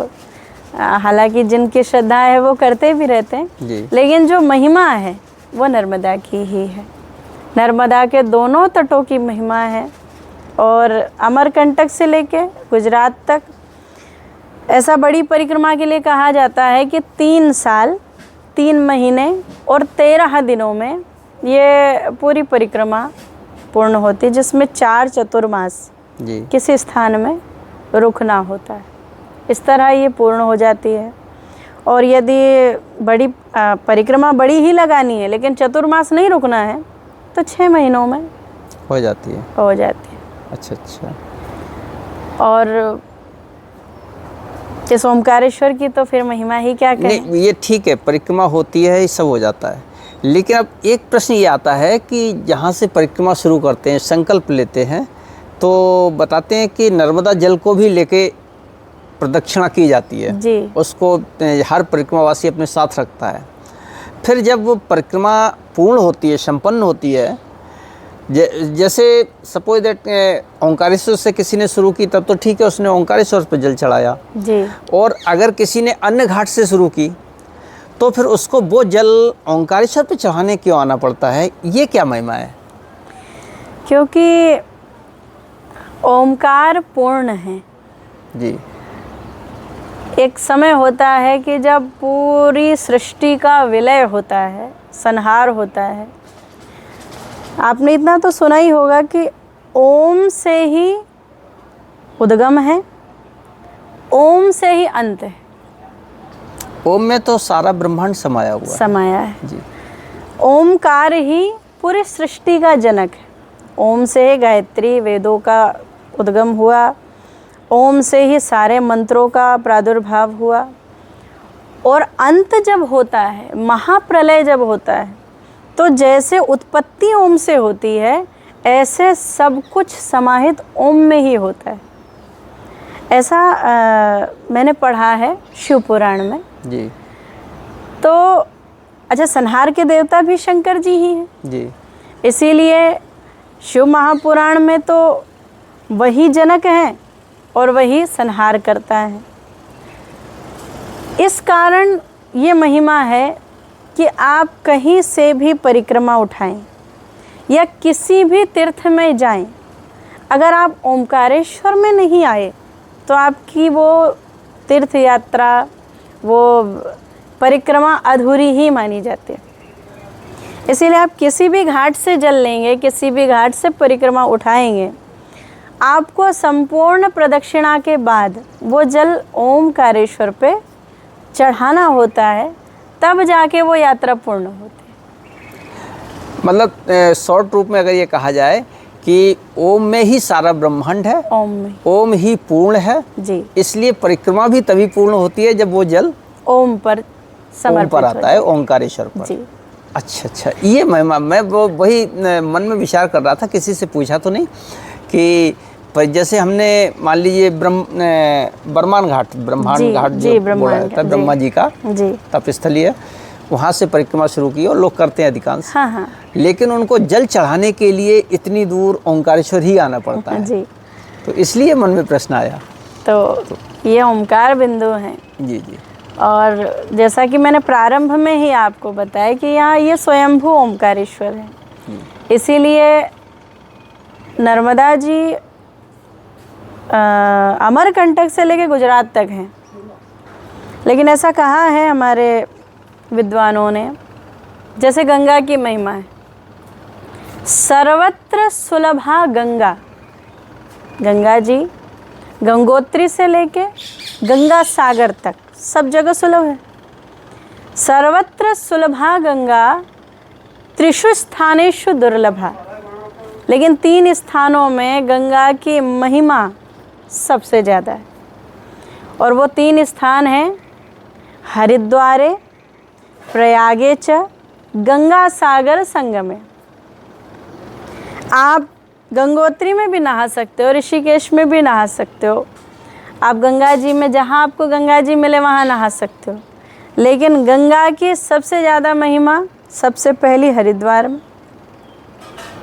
हालांकि जिनकी श्रद्धा है वो करते भी रहते हैं, लेकिन जो महिमा है वो नर्मदा की ही है। नर्मदा के दोनों तटों की महिमा है, और अमरकंटक से लेके गुजरात तक ऐसा बड़ी परिक्रमा के लिए कहा जाता है कि 3 साल 3 महीने और 13 दिनों में ये पूरी परिक्रमा पूर्ण होती है, जिसमें 4 चतुर्मास किसी स्थान में रुकना होता है। इस तरह ये पूर्ण हो जाती है। और यदि बड़ी परिक्रमा बड़ी ही लगानी है लेकिन चतुर्मास नहीं रुकना है तो 6 महीनों में हो जाती है। अच्छा अच्छा। और इस ओमकारेश्वर की तो फिर महिमा ही क्या कहें। नहीं, ये ठीक है, परिक्रमा होती है, ये सब हो जाता है, लेकिन अब एक प्रश्न ये आता है कि जहाँ से परिक्रमा शुरू करते हैं, संकल्प लेते हैं, तो बताते हैं कि नर्मदा जल को भी लेके प्रदक्षिणा की जाती है जी। उसको हर परिक्रमावासी अपने साथ रखता है। फिर जब वो परिक्रमा पूर्ण होती है, संपन्न होती है, जैसे सपोज दैट ओंकारेश्वर से किसी ने शुरू की तब तो ठीक है, उसने ओंकारेश्वर पर जल चढ़ाया जी। और अगर किसी ने अन्य घाट से शुरू की तो फिर उसको वो जल ओंकारेश्वर पे चढ़ाने क्यों आना पड़ता है? ये क्या महिमा है? क्योंकि ओमकार पूर्ण है जी। एक समय होता है कि जब पूरी सृष्टि का विलय होता है, संहार होता है। आपने इतना तो सुना ही होगा कि ओम से ही उद्गम है, ओम से ही अंत है। ओम में तो सारा ब्रह्मांड समाया है जी। ओमकार ही पूरी सृष्टि का जनक है। ओम से ही गायत्री वेदों का उद्गम हुआ, ओम से ही सारे मंत्रों का प्रादुर्भाव हुआ, और अंत जब होता है, महाप्रलय जब होता है, तो जैसे उत्पत्ति ओम से होती है ऐसे सब कुछ समाहित ओम में ही होता है। ऐसा मैंने पढ़ा है शिव पुराण में जी। तो अच्छा, संहार के देवता भी शंकर जी ही हैं जी, इसीलिए शिव महापुराण में तो वही जनक हैं और वही संहार करता है। इस कारण ये महिमा है कि आप कहीं से भी परिक्रमा उठाएं या किसी भी तीर्थ में जाएं, अगर आप ओमकारेश्वर में नहीं आए तो आपकी वो तीर्थ यात्रा, वो परिक्रमा अधूरी ही मानी जाती है। इसीलिए आप किसी भी घाट से जल लेंगे, किसी भी घाट से परिक्रमा उठाएंगे, आपको संपूर्ण प्रदक्षिणा के बाद वो जल ओमकारेश्वर पे चढ़ाना होता है, तब जाके वो यात्रा पूर्ण होती है। मतलब शॉर्ट रूप में अगर ये कहा जाए कि ओम में ही सारा ब्रह्मांड है, ओम ही पूर्ण है जी, इसलिए परिक्रमा भी तभी पूर्ण होती है जब वो जल ओम पर समर्पित आता है, ओमकारेश्वर पर जी। अच्छा अच्छा, ये मैं वो वही मन में विचार कर रहा था, किसी से पूछा तो नहीं कि पर जैसे हमने मान लीजिए बरमान घाट, ब्रह्मांड घाट जो बोला जाता है, ब्रह्मा जी का तपस्थली है, वहाँ से परिक्रमा शुरू की और लोग करते हैं अधिकांश। हाँ हाँ। लेकिन उनको जल चढ़ाने के लिए इतनी दूर ओंकारेश्वर ही आना पड़ता है जी, तो इसलिए मन में प्रश्न आया। तो ये ओमकार बिंदु हैं। जी जी। और जैसा कि मैंने प्रारंभ में ही आपको बताया कि यहाँ ये स्वयंभू ओमकारेश्वर है, इसीलिए नर्मदा जी अमरकंटक से लेके गुजरात तक हैं। लेकिन ऐसा कहा है हमारे विद्वानों ने, जैसे गंगा की महिमा है, सर्वत्र सुलभा गंगा। गंगा जी गंगोत्री से लेके गंगा सागर तक सब जगह सुलभ है। सर्वत्र सुलभा गंगा त्रिषु स्थानेषु दुर्लभा। लेकिन 3 स्थानों में गंगा की महिमा सबसे ज़्यादा है, और वो 3 स्थान हैं हरिद्वारे, प्रयागे च गंगा सागर संगमे। आप गंगोत्री में भी नहा सकते हो, ऋषिकेश में भी नहा सकते हो, आप गंगा जी में जहाँ आपको गंगा जी मिले वहाँ नहा सकते हो। लेकिन गंगा की सबसे ज़्यादा महिमा सबसे पहली हरिद्वार में,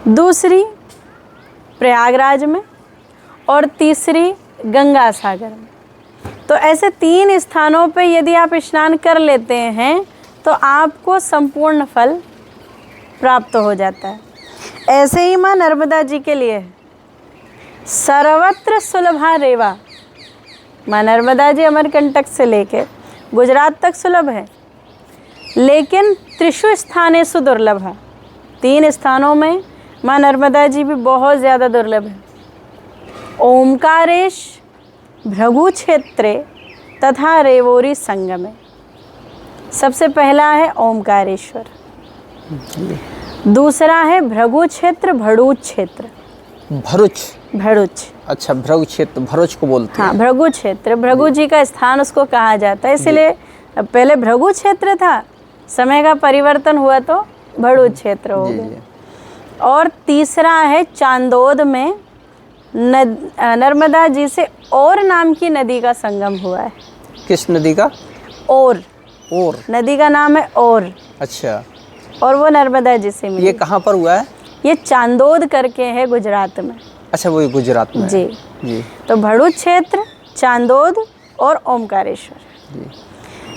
दूसरी प्रयागराज में, और तीसरी गंगा सागर में। तो ऐसे 3 स्थानों पे यदि आप स्नान कर लेते हैं तो आपको संपूर्ण फल प्राप्त हो जाता है। ऐसे ही माँ नर्मदा जी के लिए है, सर्वत्र सुलभा रेवा। माँ नर्मदा जी अमरकंटक से लेके गुजरात तक सुलभ है, लेकिन त्रिषु स्थानेषु दुर्लभा। 3 स्थानों में माँ नर्मदा जी भी बहुत ज़्यादा दुर्लभ है। ओमकारेश भृगु क्षेत्रे तथा रेवोरी संगमे। सबसे पहला है ओमकारेश्वर, दूसरा है भृगु क्षेत्र, भड़ूच क्षेत्र। भरूच। अच्छा, भृगु क्षेत्र, भरूच को बोलते हैं। हाँ, भृगु क्षेत्र, भृगु जी का स्थान उसको कहा जाता है, इसलिए पहले भृगु क्षेत्र था, समय का परिवर्तन हुआ तो भड़ूच क्षेत्र हो गया। और तीसरा है चांदोद में नर्मदा जी से और नाम की नदी का संगम हुआ है। किस नदी का? और नदी का नाम है और। अच्छा। और वो नर्मदा जी से मिली। ये कहाँ पर हुआ है? ये चांदोद करके है गुजरात में। अच्छा, वो गुजरात में जी जी। तो भड़ूच क्षेत्र, चांदोद और ओमकारेश्वर,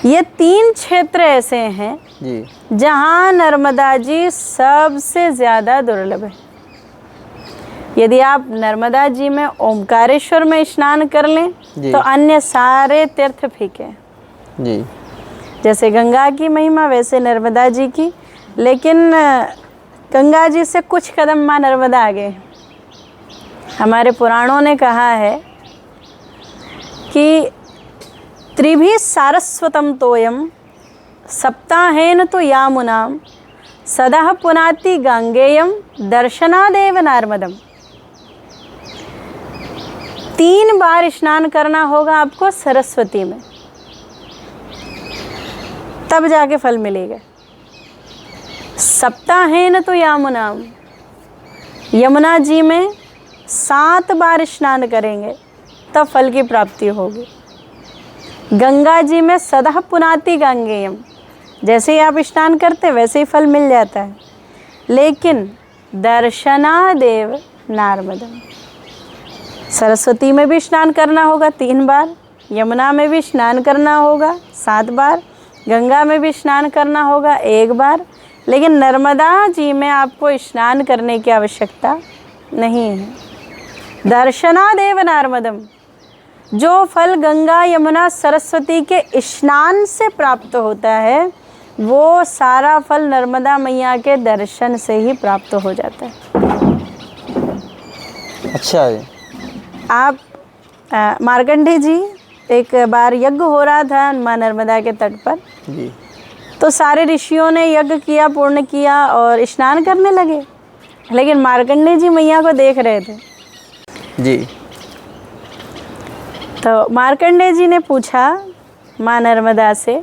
ये 3 क्षेत्र ऐसे हैं जी जहाँ नर्मदा जी सबसे ज़्यादा दुर्लभ है। यदि आप नर्मदा जी में ओमकारेश्वर में स्नान कर लें तो अन्य सारे तीर्थ फीके जी। जैसे गंगा की महिमा वैसे नर्मदा जी की, लेकिन गंगा जी से कुछ कदम माँ नर्मदा आगे। हमारे पुराणों ने कहा है कि त्रिभी सारस्वतम तोयम सप्ताहेन तो यामुनाम सदा पुनाति गांगेयम दर्शनादेव नार्मदम। 3 बार स्नान करना होगा आपको सरस्वती में, तब जाके फल मिलेगा। सप्ताहेन तो यामुनाम, यमुना जी में 7 बार स्नान करेंगे तब फल की प्राप्ति होगी। गंगा जी में सदा पुनाति गांगेयम, जैसे ही आप स्नान करते वैसे ही फल मिल जाता है। लेकिन दर्शनादेव नार्मदम, सरस्वती में भी स्नान करना होगा 3 बार, यमुना में भी स्नान करना होगा 7 बार, गंगा में भी स्नान करना होगा 1 बार, लेकिन नर्मदा जी में आपको स्नान करने की आवश्यकता नहीं है। दर्शनादेव नार्मदम, जो फल गंगा यमुना सरस्वती के स्नान से प्राप्त होता है वो सारा फल नर्मदा मैया के दर्शन से ही प्राप्त हो जाता है। अच्छा है। आप मार्कंडेय जी, एक बार यज्ञ हो रहा था माँ नर्मदा के तट पर जी। तो सारे ऋषियों ने यज्ञ किया, पूर्ण किया और स्नान करने लगे, लेकिन मार्कंडेय जी मैया को देख रहे थे जी। तो मार्कंडेय जी ने पूछा माँ नर्मदा से,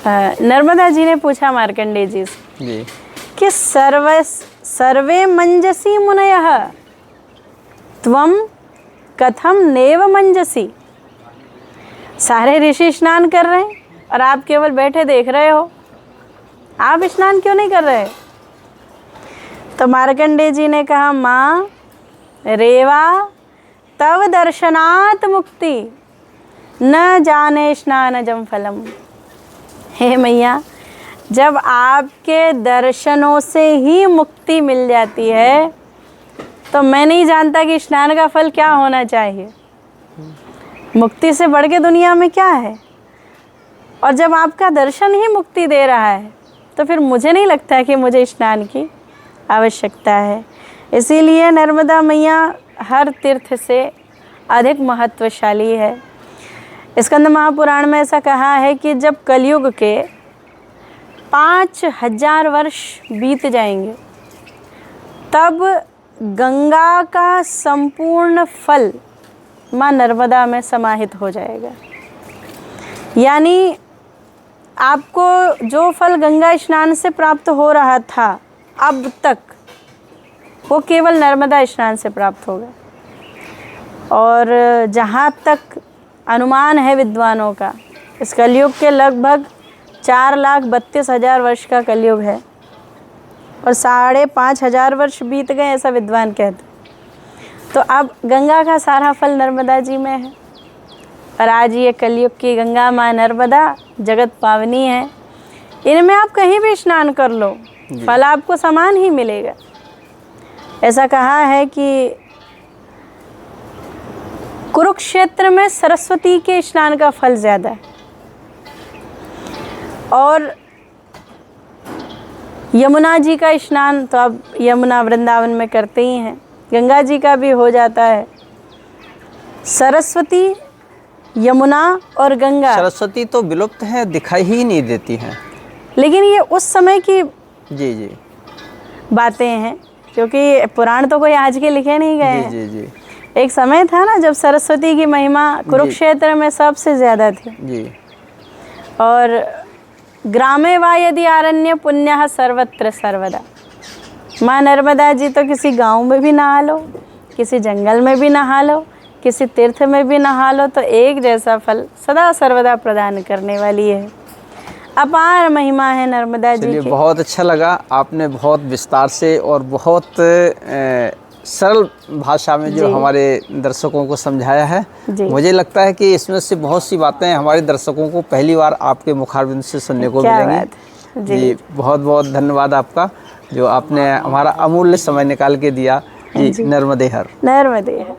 नर्मदा जी ने पूछा मार्कंडेय जी से जी कि सर्वे मंजसी मुनयः त्वं कथम नेव मंजसी। सारे ऋषि स्नान कर रहे हैं और आप केवल बैठे देख रहे हो, आप स्नान क्यों नहीं कर रहे? तो मार्कंडेय जी ने कहा, माँ रेवा तव दर्शनात् मुक्ति न जाने स्नानजं फलम। हे मैया, जब आपके दर्शनों से ही मुक्ति मिल जाती है तो मैं नहीं जानता कि स्नान का फल क्या होना चाहिए। मुक्ति से बढ़ के दुनिया में क्या है? और जब आपका दर्शन ही मुक्ति दे रहा है तो फिर मुझे नहीं लगता कि मुझे स्नान की आवश्यकता है। इसीलिए नर्मदा मैया हर तीर्थ से अधिक महत्वशाली है। स्कंद महापुराण में ऐसा कहा है कि जब कलयुग के 5000 वर्ष बीत जाएंगे तब गंगा का संपूर्ण फल माँ नर्मदा में समाहित हो जाएगा। यानी आपको जो फल गंगा स्नान से प्राप्त हो रहा था अब तक, वो केवल नर्मदा स्नान से प्राप्त होगा। और जहाँ तक अनुमान है विद्वानों का, इस कलयुग के लगभग 4,32,000 वर्ष का कलयुग है और 5,500 वर्ष बीत गए, ऐसा विद्वान कहते। तो अब गंगा का सारा फल नर्मदा जी में है और आज ये कलयुग की गंगा माँ नर्मदा जगत पावनी है। इनमें आप कहीं भी स्नान कर लो, फल आपको समान ही मिलेगा। ऐसा कहा है कि कुरुक्षेत्र में सरस्वती के स्नान का फल ज़्यादा है और यमुना जी का स्नान तो अब यमुना वृंदावन में करते ही हैं, गंगा जी का भी हो जाता है। सरस्वती, यमुना और गंगा, सरस्वती तो विलुप्त है, दिखाई ही नहीं देती हैं। लेकिन ये उस समय की जी जी बातें हैं, क्योंकि पुराण तो कोई आज के लिखे नहीं गए हैं। जी जी एक समय था ना जब सरस्वती की महिमा कुरुक्षेत्र में सबसे ज़्यादा थी। जी। और ग्रामे वा यदि आरण्य पुण्यः सर्वत्र सर्वदा। माँ नर्मदा जी तो किसी गांव में भी नहा लो, किसी जंगल में भी नहा लो, किसी तीर्थ में भी नहा लो, तो एक जैसा फल सदा सर्वदा प्रदान करने वाली है। अपार महिमा है नर्मदा जी की। बहुत अच्छा लगा, आपने बहुत विस्तार से और बहुत सरल भाषा में जो हमारे दर्शकों को समझाया है। मुझे लगता है कि इसमें से बहुत सी बातें हमारे दर्शकों को पहली बार आपके मुखारबिंद से सुनने को मिलेंगी। जी, बहुत बहुत धन्यवाद आपका, जो आपने हमारा अमूल्य समय निकाल के दिया। जी, नर्मदे हर। नर्मदे हर।